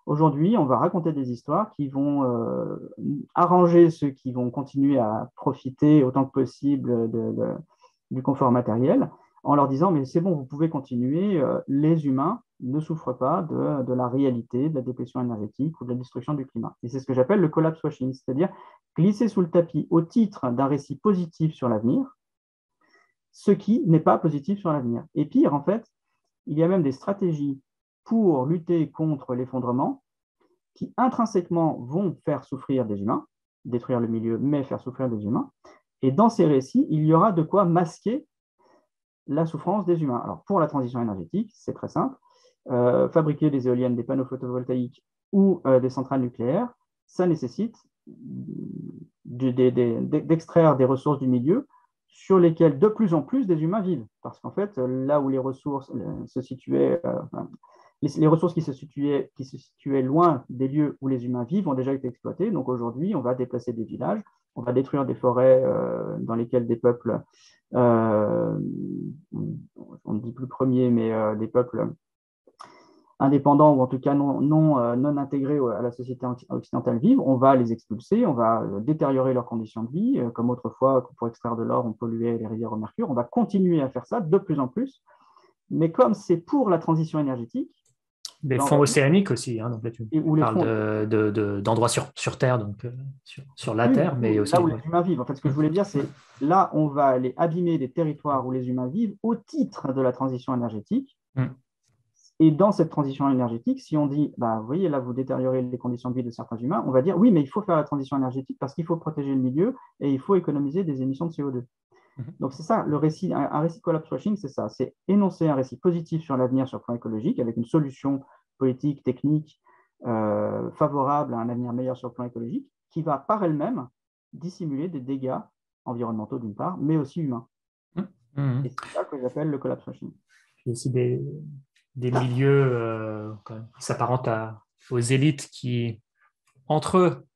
Aujourd'hui, on va raconter des histoires qui vont arranger ceux qui vont continuer à profiter autant que possible du confort matériel, en leur disant, mais c'est bon, vous pouvez continuer, les humains ne souffrent pas de la réalité, de la déplétion énergétique ou de la destruction du climat. Et c'est ce que j'appelle le collapse washing, c'est-à-dire glisser sous le tapis au titre d'un récit positif sur l'avenir, ce qui n'est pas positif sur l'avenir. Et pire, en fait, il y a même des stratégies pour lutter contre l'effondrement qui intrinsèquement vont faire souffrir des humains, détruire le milieu, mais faire souffrir des humains. Et dans ces récits, il y aura de quoi masquer la souffrance des humains. Alors, pour la transition énergétique, c'est très simple. Fabriquer des éoliennes, des panneaux photovoltaïques ou des centrales nucléaires, ça nécessite d'extraire des ressources du milieu sur lesquelles de plus en plus des humains vivent. Parce qu'en fait, là où les ressources se situaient, les ressources qui se situaient loin des lieux où les humains vivent ont déjà été exploitées. Donc aujourd'hui, on va déplacer des villages, on va détruire des forêts dans lesquelles des peuples, on ne dit plus premiers, mais des peuples indépendants ou en tout cas non intégrés à la société occidentale vivent, on va les expulser, on va détériorer leurs conditions de vie, comme autrefois, pour extraire de l'or, on polluait les rivières au mercure. On va continuer à faire ça de plus en plus. Mais comme c'est pour la transition énergétique, des fonds océaniques aussi, hein, donc là tu parles d'endroits sur Terre, donc sur la Terre, mais aussi là où les humains vivent. En fait, ce que je voulais dire, c'est là, on va aller abîmer des territoires où les humains vivent au titre de la transition énergétique. Et dans cette transition énergétique, si on dit, bah, vous voyez, là, vous détériorez les conditions de vie de certains humains, on va dire, oui, mais il faut faire la transition énergétique parce qu'il faut protéger le milieu et il faut économiser des émissions de CO2. Donc, c'est ça, le récit, un récit collapse washing, c'est ça, c'est énoncer un récit positif sur l'avenir sur le plan écologique avec une solution politique, technique, favorable à un avenir meilleur sur le plan écologique, qui va par elle-même dissimuler des dégâts environnementaux d'une part, mais aussi humains. Et c'est ça que j'appelle le collapse washing. Il y a aussi des milieux qui s'apparentent aux élites qui, entre eux,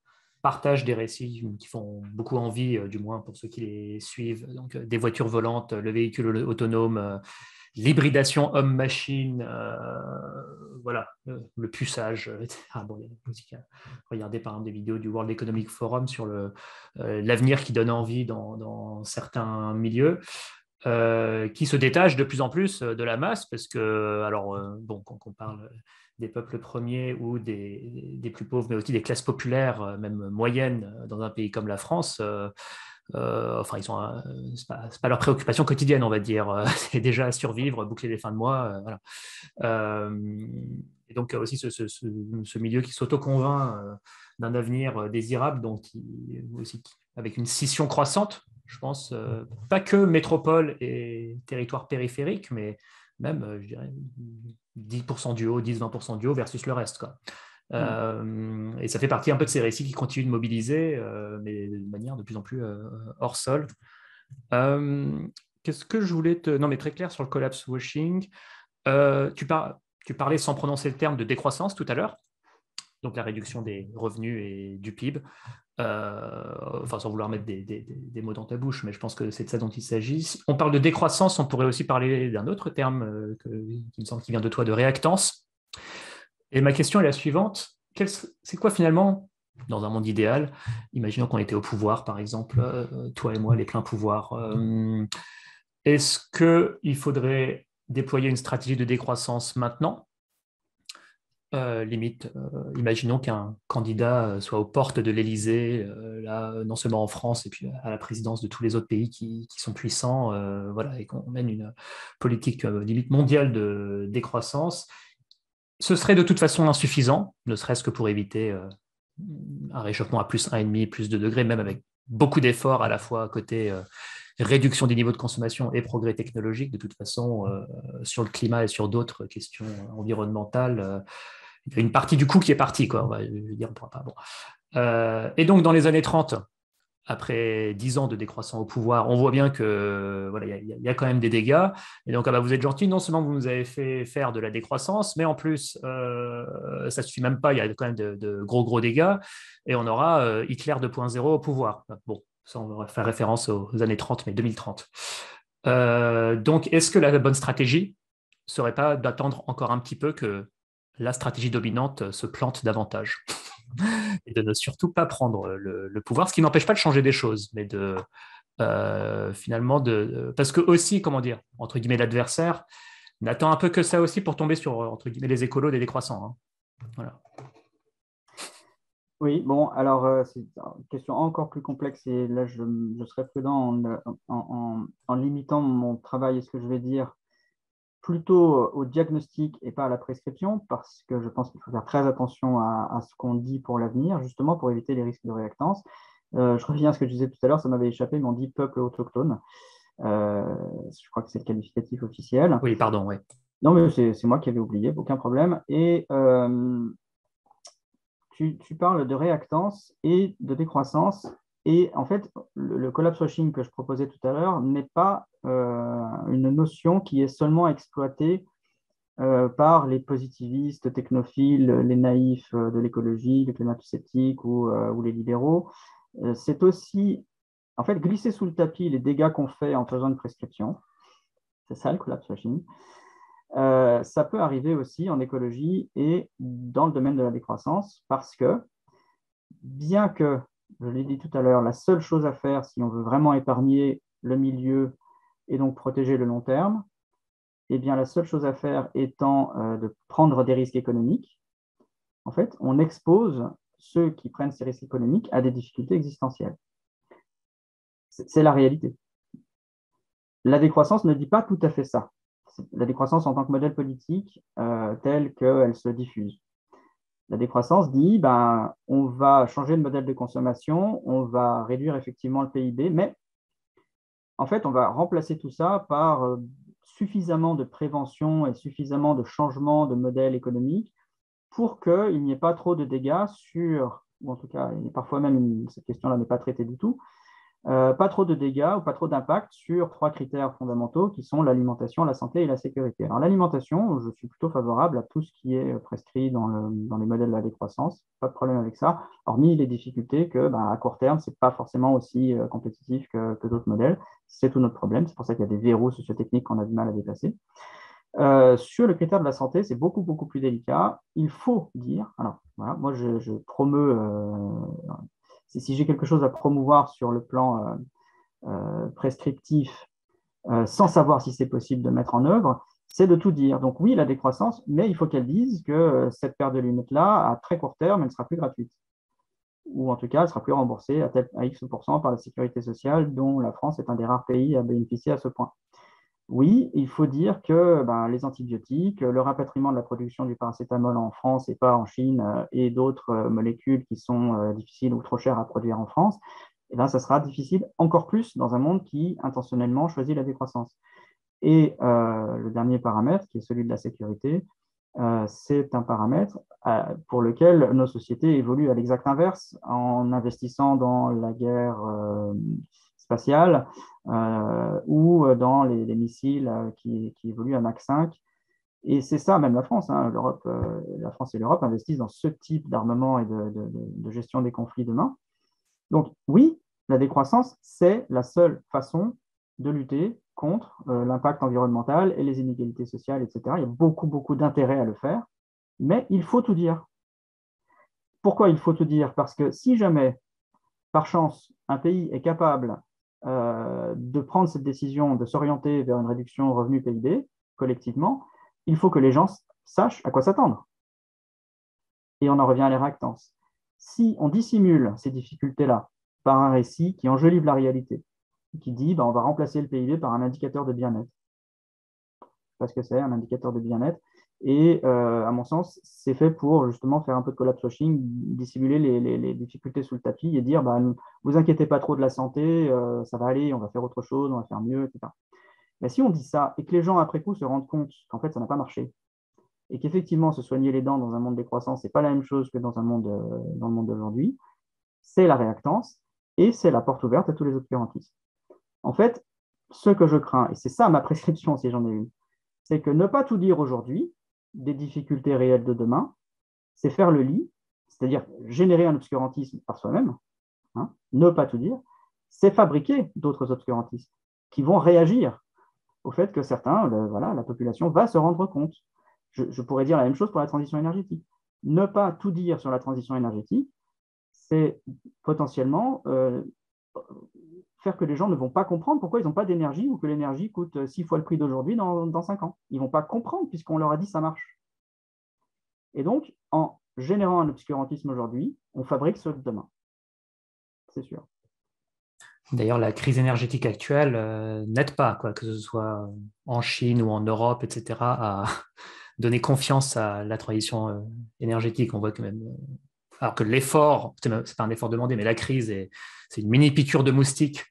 partagent des récits qui font beaucoup envie, du moins pour ceux qui les suivent. Donc, des voitures volantes, le véhicule autonome, l'hybridation homme-machine, voilà, le puçage, etc. Bon, il y a aussi regardez par exemple des vidéos du World Economic Forum sur l'avenir qui donne envie dans certains milieux. Qui se détachent de plus en plus de la masse, parce que, alors, bon, quand on parle des peuples premiers ou des plus pauvres, mais aussi des classes populaires, même moyennes, dans un pays comme la France, enfin, c'est pas leur préoccupation quotidienne, on va dire. C'est déjà survivre, boucler les fins de mois, voilà. Et donc aussi ce milieu qui s'auto-convainc d'un avenir désirable, donc aussi avec une scission croissante, je pense, pas que métropole et territoire périphérique, mais même, je dirais, 10% du haut, 10-20% du haut versus le reste, quoi. Et ça fait partie un peu de ces récits qui continuent de mobiliser, mais de manière de plus en plus hors sol. Qu'est-ce que je voulais te... Non, mais très clair sur le collapse washing. Tu parlais, sans prononcer le terme, de décroissance tout à l'heure, donc la réduction des revenus et du PIB. Enfin, sans vouloir mettre des mots dans ta bouche, mais je pense que c'est de ça dont il s'agit. Si on parle de décroissance, on pourrait aussi parler d'un autre terme qui me semble qui vient de toi, de réactance. Et ma question est la suivante. C'est quoi finalement, dans un monde idéal, imaginons qu'on était au pouvoir, par exemple, toi et moi, les pleins pouvoirs, est-ce qu'il faudrait déployer une stratégie de décroissance maintenant? Limite, imaginons qu'un candidat soit aux portes de l'Élysée, là, non seulement en France, et puis à la présidence de tous les autres pays qui sont puissants, voilà, et qu'on mène une politique limite mondiale de décroissance. Ce serait de toute façon insuffisant, ne serait-ce que pour éviter un réchauffement à plus 1,5, plus 2 degrés, même avec beaucoup d'efforts à la fois côté réduction des niveaux de consommation et progrès technologique. De toute façon, sur le climat et sur d'autres questions environnementales, il y a une partie du coût qui est partie, quoi. On va dire, on pourra pas. Bon. Et donc, dans les années 30, après 10 ans de décroissant au pouvoir, on voit bien que voilà, y a quand même des dégâts. Et donc, vous êtes gentil, non seulement vous nous avez fait faire de la décroissance, mais en plus, ça ne suffit même pas, il y a quand même de gros dégâts. Et on aura Hitler 2.0 au pouvoir. Bon, ça, on va faire référence aux années 30, mais 2030. Donc, est-ce que la bonne stratégie ne serait pas d'attendre encore un petit peu que la stratégie dominante se plante davantage. Et de ne surtout pas prendre le pouvoir, ce qui n'empêche pas de changer des choses, mais de finalement parce que aussi, comment dire, entre guillemets, l'adversaire n'attend un peu que ça aussi pour tomber sur entre guillemets les écolos des décroissants. Hein. Voilà. Oui, bon, alors c'est une question encore plus complexe et là je serais prudent en limitant mon travail et ce que je vais dire plutôt au diagnostic et pas à la prescription parce que je pense qu'il faut faire très attention à ce qu'on dit pour l'avenir, justement pour éviter les risques de réactance. Je reviens à ce que je disais tout à l'heure, ça m'avait échappé, mais on dit peuple autochtone. Je crois que c'est le qualificatif officiel. Oui, pardon, oui. Non, mais c'est moi qui avais oublié, aucun problème. Et tu parles de réactance et de décroissance. Et en fait, le collapse washing que je proposais tout à l'heure n'est pas une notion qui est seulement exploitée par les positivistes, technophiles, les naïfs de l'écologie, les climato-sceptiques ou les libéraux. C'est aussi, en fait, glisser sous le tapis les dégâts qu'on fait en faisant une prescription. C'est ça le collapse washing. Ça peut arriver aussi en écologie et dans le domaine de la décroissance parce que, bien que, je l'ai dit tout à l'heure, la seule chose à faire si on veut vraiment épargner le milieu et donc protéger le long terme, eh bien, la seule chose à faire étant de prendre des risques économiques, en fait, on expose ceux qui prennent ces risques économiques à des difficultés existentielles. C'est la réalité. La décroissance ne dit pas tout à fait ça. La décroissance en tant que modèle politique tel qu'elle se diffuse. La décroissance dit, ben, on va changer le modèle de consommation, on va réduire effectivement le PIB, mais en fait, on va remplacer tout ça par suffisamment de prévention et suffisamment de changement de modèle économique pour qu'il n'y ait pas trop de dégâts sur, ou en tout cas, et parfois même cette question-là n'est pas traitée du tout, pas trop de dégâts ou pas trop d'impact sur trois critères fondamentaux qui sont l'alimentation, la santé et la sécurité. Alors l'alimentation, je suis plutôt favorable à tout ce qui est prescrit dans les modèles de la décroissance, pas de problème avec ça, hormis les difficultés que à court terme, ce n'est pas forcément aussi compétitif que d'autres modèles. C'est tout notre problème, c'est pour ça qu'il y a des verrous sociotechniques qu'on a du mal à dépasser. Sur le critère de la santé, c'est beaucoup, beaucoup plus délicat. Il faut dire, alors voilà, moi je promeus, si j'ai quelque chose à promouvoir sur le plan prescriptif, sans savoir si c'est possible de mettre en œuvre, c'est de tout dire. Donc oui, la décroissance, mais il faut qu'elle dise que cette paire de lunettes-là, à très court terme, elle ne sera plus gratuite. Ou en tout cas, elle sera plus remboursée à X% par la sécurité sociale, dont la France est un des rares pays à bénéficier à ce point. Oui, il faut dire que les antibiotiques, le rapatriement de la production du paracétamol en France et pas en Chine et d'autres molécules qui sont difficiles ou trop chères à produire en France, eh bien, ça sera difficile encore plus dans un monde qui intentionnellement choisit la décroissance. Et le dernier paramètre, qui est celui de la sécurité, c'est un paramètre pour lequel nos sociétés évoluent à l'exact inverse en investissant dans la guerre spatiale ou dans les missiles qui évoluent à Mach 5. Et c'est ça, même la France, hein, la France et l'Europe investissent dans ce type d'armement et de gestion des conflits demain. Donc oui, la décroissance, c'est la seule façon de lutter contre l'impact environnemental et les inégalités sociales, etc. Il y a beaucoup, beaucoup d'intérêt à le faire, mais il faut tout dire. Pourquoi il faut tout dire? Parce que si jamais, par chance, un pays est capable de prendre cette décision de s'orienter vers une réduction revenu PIB collectivement, il faut que les gens sachent à quoi s'attendre. Et on en revient à les réactances. Si on dissimule ces difficultés-là par un récit qui enjolive la réalité, qui dit on va remplacer le PIB par un indicateur de bien-être. Parce que c'est un indicateur de bien-être. Et à mon sens, c'est fait pour justement faire un peu de collapse washing, dissimuler les difficultés sous le tapis et dire ne vous inquiétez pas trop de la santé, ça va aller, on va faire autre chose, on va faire mieux, etc. Mais si on dit ça et que les gens après coup se rendent compte qu'en fait ça n'a pas marché et qu'effectivement se soigner les dents dans un monde décroissant, ce n'est pas la même chose que dans le monde d'aujourd'hui, c'est la réactance et c'est la porte ouverte à tous les obscurantistes. En fait, ce que je crains, et c'est ça ma prescription si j'en ai une, c'est que ne pas tout dire aujourd'hui des difficultés réelles de demain, c'est faire le lit, c'est-à-dire générer un obscurantisme par soi-même, hein, ne pas tout dire, c'est fabriquer d'autres obscurantistes qui vont réagir au fait que certains, la population va se rendre compte Je pourrais dire la même chose pour la transition énergétique. Ne pas tout dire sur la transition énergétique, c'est potentiellement faire que les gens ne vont pas comprendre pourquoi ils n'ont pas d'énergie ou que l'énergie coûte 6 fois le prix d'aujourd'hui dans 5 ans. Ils ne vont pas comprendre puisqu'on leur a dit que ça marche. Et donc, en générant un obscurantisme aujourd'hui, on fabrique ceux de demain. C'est sûr. D'ailleurs, la crise énergétique actuelle n'aide pas, quoi, que ce soit en Chine ou en Europe, etc., à donner confiance à la transition énergétique. On voit que même, alors que l'effort, c'est pas un effort demandé, mais la crise, c'est une mini piqûre de moustique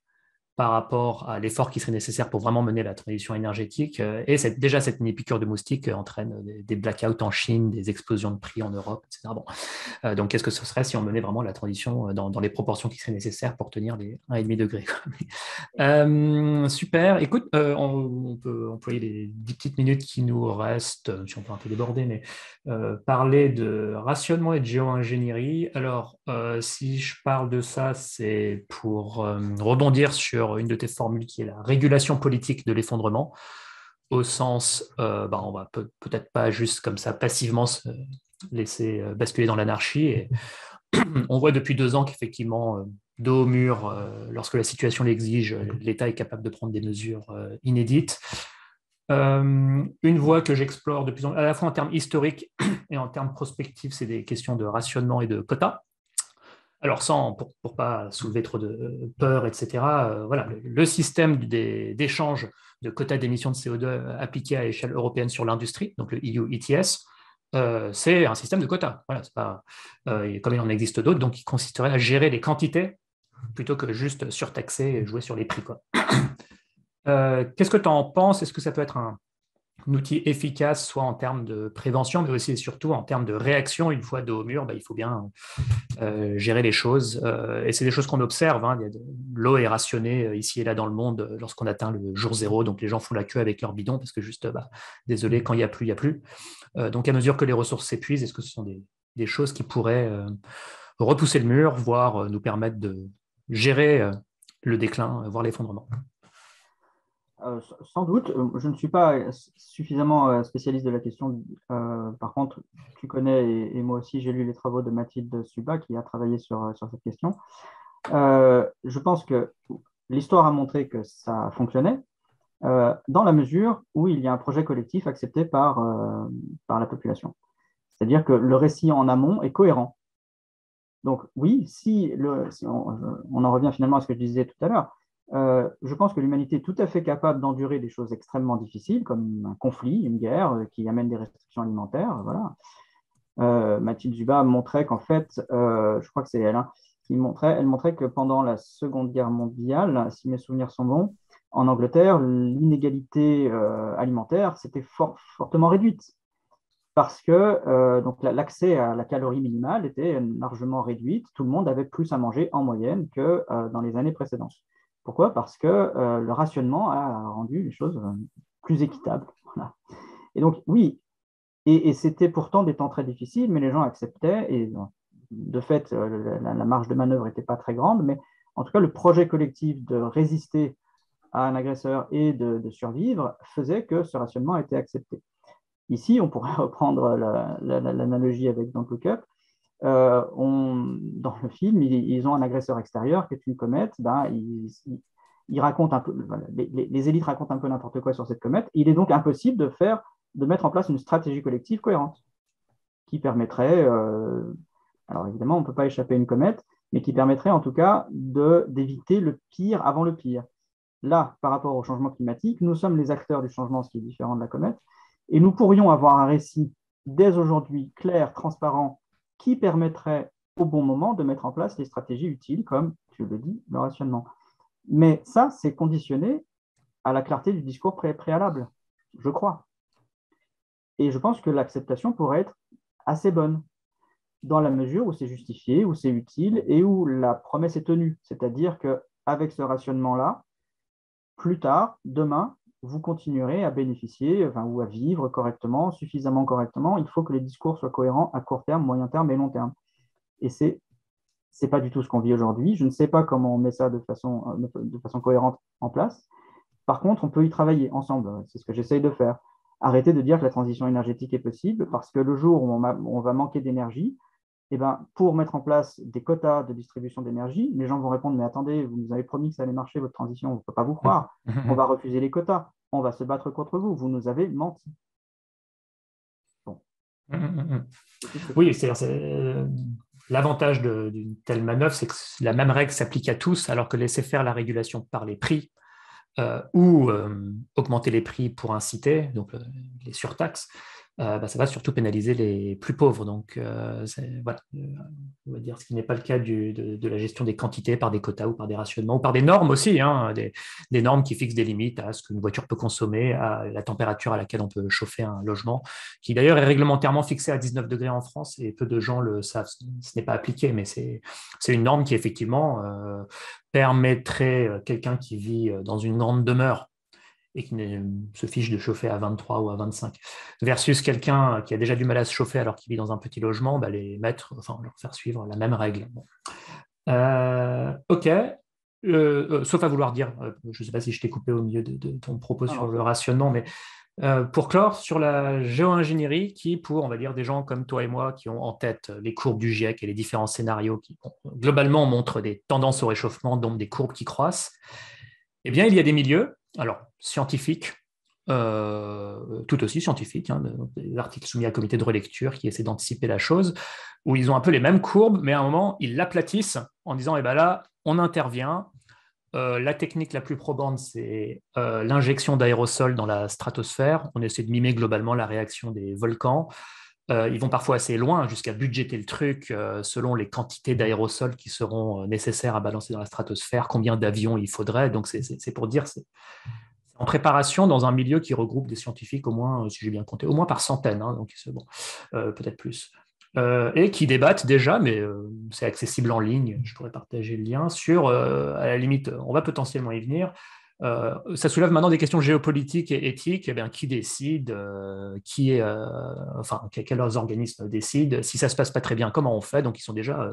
par rapport à l'effort qui serait nécessaire pour vraiment mener la transition énergétique. Et déjà, cette mini-piqûre de moustique entraîne des blackouts en Chine, des explosions de prix en Europe, etc. Bon. Donc, qu'est-ce que ce serait si on menait vraiment la transition dans les proportions qui seraient nécessaires pour tenir les 1,5 degrés? Super. Écoute, on peut employer les 10 petites minutes qui nous restent, si on peut un peu déborder, mais parler de rationnement et de géo-ingénierie. Alors, si je parle de ça, c'est pour rebondir sur une de tes formules qui est la régulation politique de l'effondrement, au sens, on va peut-être pas juste comme ça passivement se laisser basculer dans l'anarchie. Et on voit depuis 2 ans qu'effectivement, dos au mur, lorsque la situation l'exige, l'État est capable de prendre des mesures inédites. Une voie que j'explore de plus en plus, à la fois en termes historiques et en termes prospectifs, c'est des questions de rationnement et de quotas. Alors, pour ne pas soulever trop de peur, etc., voilà, le système d'échange de quotas d'émissions de CO2 appliqué à l'échelle européenne sur l'industrie, donc le EU ETS, c'est un système de quotas. Voilà, c'est pas, comme il en existe d'autres, donc il consisterait à gérer les quantités plutôt que juste surtaxer et jouer sur les prix, quoi. Qu'est-ce que tu en penses? Est-ce que ça peut être un outil efficace, soit en termes de prévention, mais aussi et surtout en termes de réaction? Une fois dos au mur, il faut bien gérer les choses. Et c'est des choses qu'on observe. Hein. L'eau est rationnée ici et là dans le monde lorsqu'on atteint le jour zéro. Donc les gens font la queue avec leur bidon parce que juste, désolé, quand il n'y a plus, il n'y a plus. Donc à mesure que les ressources s'épuisent, est-ce que ce sont des choses qui pourraient repousser le mur, voire nous permettre de gérer le déclin, voire l'effondrement? Sans doute, je ne suis pas suffisamment spécialiste de la question. Par contre, tu connais, et moi aussi, j'ai lu les travaux de Mathilde Suba qui a travaillé sur cette question. Je pense que l'histoire a montré que ça fonctionnait dans la mesure où il y a un projet collectif accepté par la population. C'est-à-dire que le récit en amont est cohérent. Donc oui, si on en revient finalement à ce que je disais tout à l'heure, je pense que l'humanité est tout à fait capable d'endurer des choses extrêmement difficiles, comme un conflit, une guerre qui amène des restrictions alimentaires. Voilà. Mathilde Zuba montrait qu'en fait, je crois que c'est elle, hein, elle montrait que pendant la Seconde Guerre mondiale, si mes souvenirs sont bons, en Angleterre, l'inégalité alimentaire s'était fortement réduite parce que donc l'accès à la calorie minimale était largement réduite. Tout le monde avait plus à manger en moyenne que dans les années précédentes. Pourquoi? Parce que le rationnement a rendu les choses plus équitables. Voilà. Et donc, oui, et c'était pourtant des temps très difficiles, mais les gens acceptaient, et de fait, la marge de manœuvre n'était pas très grande, mais en tout cas, le projet collectif de résister à un agresseur et de survivre faisait que ce rationnement a été accepté. Ici, on pourrait reprendre l'analogie avec Don't Look Up. Dans le film, ils ont un agresseur extérieur qui est une comète. Ils racontent un peu, voilà, les élites racontent un peu n'importe quoi sur cette comète. Il est donc impossible de mettre en place une stratégie collective cohérente qui permettrait, alors évidemment, on ne peut pas échapper à une comète, mais qui permettrait en tout cas d'éviter le pire avant le pire. Là, par rapport au changement climatique, nous sommes les acteurs du changement, ce qui est différent de la comète. Et nous pourrions avoir un récit dès aujourd'hui clair, transparent, qui permettrait au bon moment de mettre en place les stratégies utiles, comme tu le dis, le rationnement. Mais ça, c'est conditionné à la clarté du discours préalable, je crois. Et je pense que l'acceptation pourrait être assez bonne, dans la mesure où c'est justifié, où c'est utile et où la promesse est tenue. C'est-à-dire qu'avec ce rationnement-là, plus tard, demain, vous continuerez à bénéficier ou à vivre correctement, suffisamment correctement. Il faut que les discours soient cohérents à court terme, moyen terme et long terme. Et c'est pas du tout ce qu'on vit aujourd'hui. Je ne sais pas comment on met ça de façon cohérente en place. Par contre, on peut y travailler ensemble. C'est ce que j'essaye de faire. Arrêtez de dire que la transition énergétique est possible parce que le jour où on va manquer d'énergie, eh ben, pour mettre en place des quotas de distribution d'énergie, les gens vont répondre, mais attendez, vous nous avez promis que ça allait marcher, votre transition, on ne peut pas vous croire. On va refuser les quotas, on va se battre contre vous, vous nous avez menti. Bon. Oui, c'est l'avantage d'une telle manœuvre, c'est que la même règle s'applique à tous, alors que laisser faire la régulation par les prix ou augmenter les prix pour inciter, donc les surtaxes, ça va surtout pénaliser les plus pauvres. Donc, voilà, on va dire ce qui n'est pas le cas de la gestion des quantités par des quotas ou par des rationnements ou par des normes aussi, hein, des normes qui fixent des limites à ce qu'une voiture peut consommer, à la température à laquelle on peut chauffer un logement, qui d'ailleurs est réglementairement fixé à 19 degrés en France et peu de gens le savent. Ce n'est pas appliqué, mais c'est une norme qui effectivement permettrait quelqu'un qui vit dans une grande demeure et qui se fiche de chauffer à 23 ou à 25, versus quelqu'un qui a déjà du mal à se chauffer alors qu'il vit dans un petit logement, leur faire suivre la même règle. Bon. Ok. Sauf à vouloir dire, je ne sais pas si je t'ai coupé au milieu de ton propos sur le rationnement, mais pour clore, sur la géo-ingénierie qui, pour, on va dire, des gens comme toi et moi qui ont en tête les courbes du GIEC et les différents scénarios qui, globalement, montrent des tendances au réchauffement, donc des courbes qui croissent, eh bien, il y a des milieux, alors scientifiques, tout aussi scientifiques, hein, des articles soumis à comité de relecture qui essaient d'anticiper la chose, où ils ont un peu les mêmes courbes, mais à un moment, ils l'aplatissent en disant, eh ben là, on intervient. La technique la plus probante, c'est l'injection d'aérosols dans la stratosphère. On essaie de mimer globalement la réaction des volcans. Ils vont parfois assez loin, jusqu'à budgéter le truc selon les quantités d'aérosols qui seront nécessaires à balancer dans la stratosphère, combien d'avions il faudrait. Donc, c'est pour dire, c'est en préparation dans un milieu qui regroupe des scientifiques, au moins, si j'ai bien compté, au moins par centaines, hein, donc c'est bon, peut-être plus. Et qui débattent déjà, mais c'est accessible en ligne, je pourrais partager le lien, sur, à la limite, on va potentiellement y venir. Ça soulève maintenant des questions géopolitiques et éthiques. Eh bien, qui décide, quels organismes décident. Si ça se passe pas très bien, comment on fait? Donc, ils sont déjà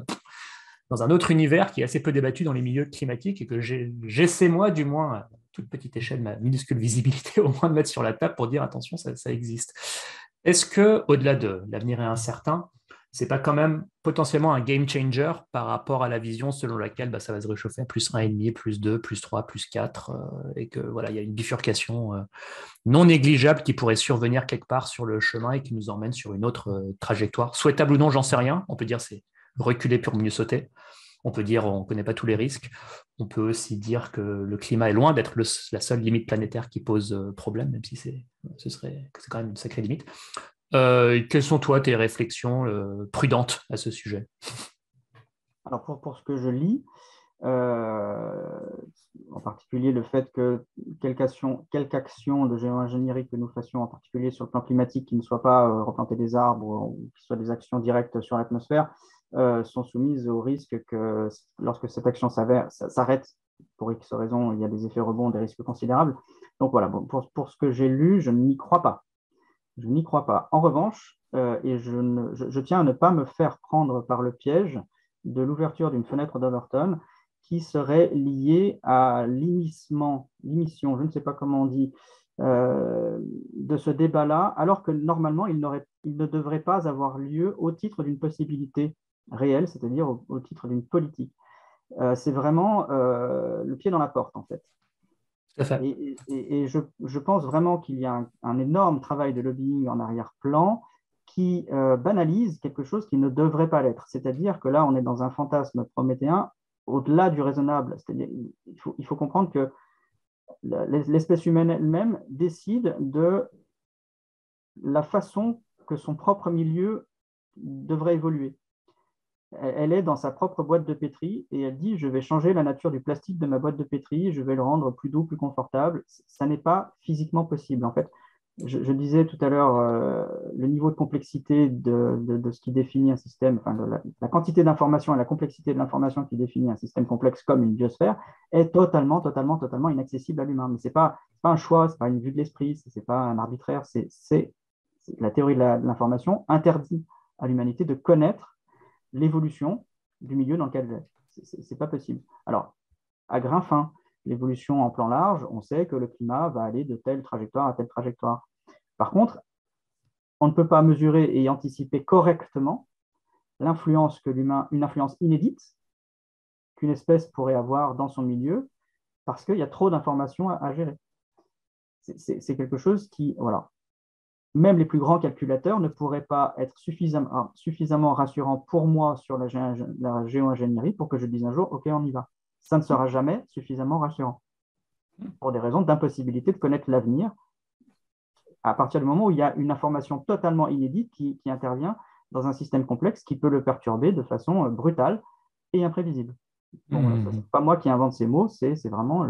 dans un autre univers qui est assez peu débattu dans les milieux climatiques et que j'essaie, moi, du moins, à toute petite échelle, ma minuscule visibilité, au moins de mettre sur la table pour dire attention, ça existe. Est-ce que, au-delà de l'avenir est incertain, c'est pas quand même potentiellement un game changer par rapport à la vision selon laquelle ça va se réchauffer à plus 1,5, plus 2, plus 3, plus 4, et que voilà, il y a une bifurcation non négligeable qui pourrait survenir quelque part sur le chemin et qui nous emmène sur une autre trajectoire. Souhaitable ou non, j'en sais rien. On peut dire c'est reculer pour mieux sauter. On peut dire on ne connaît pas tous les risques. On peut aussi dire que le climat est loin d'être la seule limite planétaire qui pose problème, même si c'est quand même une sacrée limite. Quelles sont, toi, tes réflexions prudentes à ce sujet? Alors, pour ce que je lis, en particulier le fait que quelque action de géo-ingénierie que nous fassions, en particulier sur le plan climatique, qui ne soit pas replanter des arbres ou qui soient des actions directes sur l'atmosphère, sont soumises au risque que lorsque cette action s'arrête, pour X raisons, il y a des effets rebonds, des risques considérables. Donc voilà, pour ce que j'ai lu, je n'y crois pas. Je n'y crois pas. En revanche, et je tiens à ne pas me faire prendre par le piège de l'ouverture d'une fenêtre d'Overton qui serait liée à l'émission, je ne sais pas comment on dit, de ce débat-là, alors que normalement, il ne devrait pas avoir lieu au titre d'une possibilité réelle, c'est-à-dire au titre d'une politique. C'est vraiment le pied dans la porte, en fait. Et je pense vraiment qu'il y a un énorme travail de lobbying en arrière-plan qui banalise quelque chose qui ne devrait pas l'être. C'est-à-dire que là, on est dans un fantasme prométhéen au-delà du raisonnable. C'est-à-dire il faut comprendre que l'espèce humaine elle-même décide de la façon que son propre milieu devrait évoluer. Elle est dans sa propre boîte de pétri et elle dit je vais changer la nature du plastique de ma boîte de pétri, je vais le rendre plus doux, plus confortable. Ça n'est pas physiquement possible. En fait, je disais tout à l'heure le niveau de complexité de ce qui définit un système, enfin la quantité d'informations et la complexité de l'information qui définit un système complexe comme une biosphère est totalement inaccessible à l'humain. Mais ce n'est pas un choix, ce n'est pas une vue de l'esprit, ce n'est pas un arbitraire, c'est la théorie de l'information interdit à l'humanité de connaître l'évolution du milieu dans lequel elle est. Ce n'est pas possible. Alors, à grain fin, l'évolution en plan large, on sait que le climat va aller de telle trajectoire à telle trajectoire. Par contre, on ne peut pas mesurer et anticiper correctement l'influence une influence inédite qu'une espèce pourrait avoir dans son milieu parce qu'il y a trop d'informations à gérer. C'est quelque chose qui, voilà, même les plus grands calculateurs ne pourraient pas être suffisamment rassurants pour moi sur la géo-ingénierie pour que je dise un jour, OK, on y va. Ça ne sera jamais suffisamment rassurant pour des raisons d'impossibilité de connaître l'avenir à partir du moment où il y a une information totalement inédite qui intervient dans un système complexe qui peut le perturber de façon brutale et imprévisible. Bon, voilà, ce n'est pas moi qui invente ces mots, c'est vraiment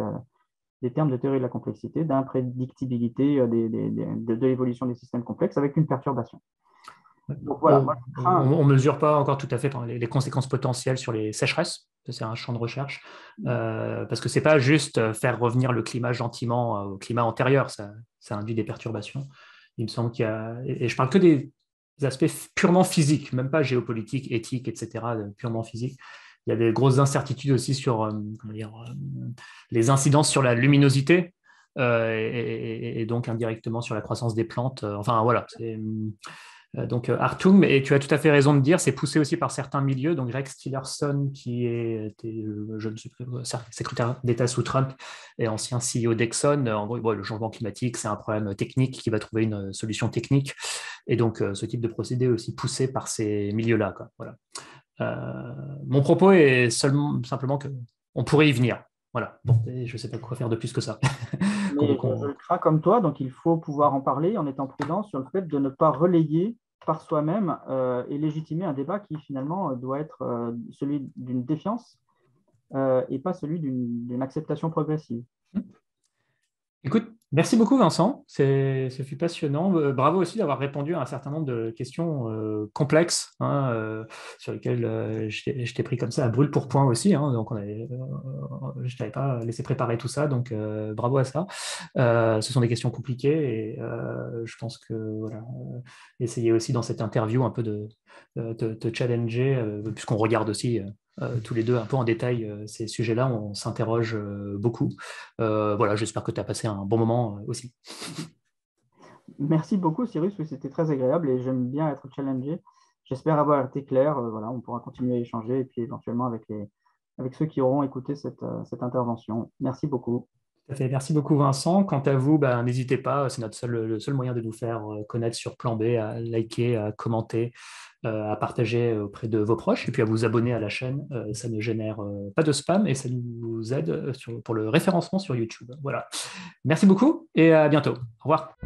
les termes de théorie de la complexité, d'imprédictibilité de l'évolution des systèmes complexes avec une perturbation. Donc, voilà, on ne mesure pas encore tout à fait les conséquences potentielles sur les sécheresses. C'est un champ de recherche. Parce que ce n'est pas juste faire revenir le climat gentiment au climat antérieur. Ça induit des perturbations. Il me semble qu'il y a... Et je parle que des aspects purement physiques, même pas géopolitiques, éthiques, etc., purement physiques. Il y a des grosses incertitudes aussi sur les incidences sur la luminosité et donc indirectement sur la croissance des plantes. Enfin, voilà, c'est... Donc, Hartung, et tu as tout à fait raison de dire, c'est poussé aussi par certains milieux. Donc, Rex Tillerson, qui était, je ne sais plus, secrétaire d'État sous Trump et ancien CEO d'Exxon, en gros, le changement climatique, c'est un problème technique qui va trouver une solution technique. Et donc, ce type de procédé est aussi poussé par ces milieux-là. Voilà. Mon propos est simplement qu'on pourrait y venir. Voilà. Bon, je ne sais pas quoi faire de plus que ça. Mais je crains comme toi, donc il faut pouvoir en parler en étant prudent sur le fait de ne pas relayer par soi-même et légitimer un débat qui finalement doit être celui d'une défiance et pas celui d'une acceptation progressive. Écoute, merci beaucoup Vincent, ce fut passionnant. Bravo aussi d'avoir répondu à un certain nombre de questions complexes sur lesquelles je t'ai pris comme ça à brûle pour point aussi. Donc je ne t'avais pas laissé préparer tout ça, donc bravo à ça. Ce sont des questions compliquées et je pense que voilà, essayer aussi dans cette interview un peu de te challenger, puisqu'on regarde aussi tous les deux un peu en détail ces sujets-là, on s'interroge beaucoup. Voilà, j'espère que tu as passé un bon moment aussi. Merci beaucoup Cyrus, oui, c'était très agréable et j'aime bien être challengé. J'espère avoir été clair. Voilà, on pourra continuer à échanger et puis éventuellement avec ceux qui auront écouté cette intervention. Merci beaucoup. Merci beaucoup Vincent. Quant à vous, n'hésitez pas, c'est le seul moyen de nous faire connaître sur Plan B, à liker, à commenter, à partager auprès de vos proches et puis à vous abonner à la chaîne. Ça ne génère pas de spam et ça nous aide pour le référencement sur YouTube. Voilà. Merci beaucoup et à bientôt. Au revoir.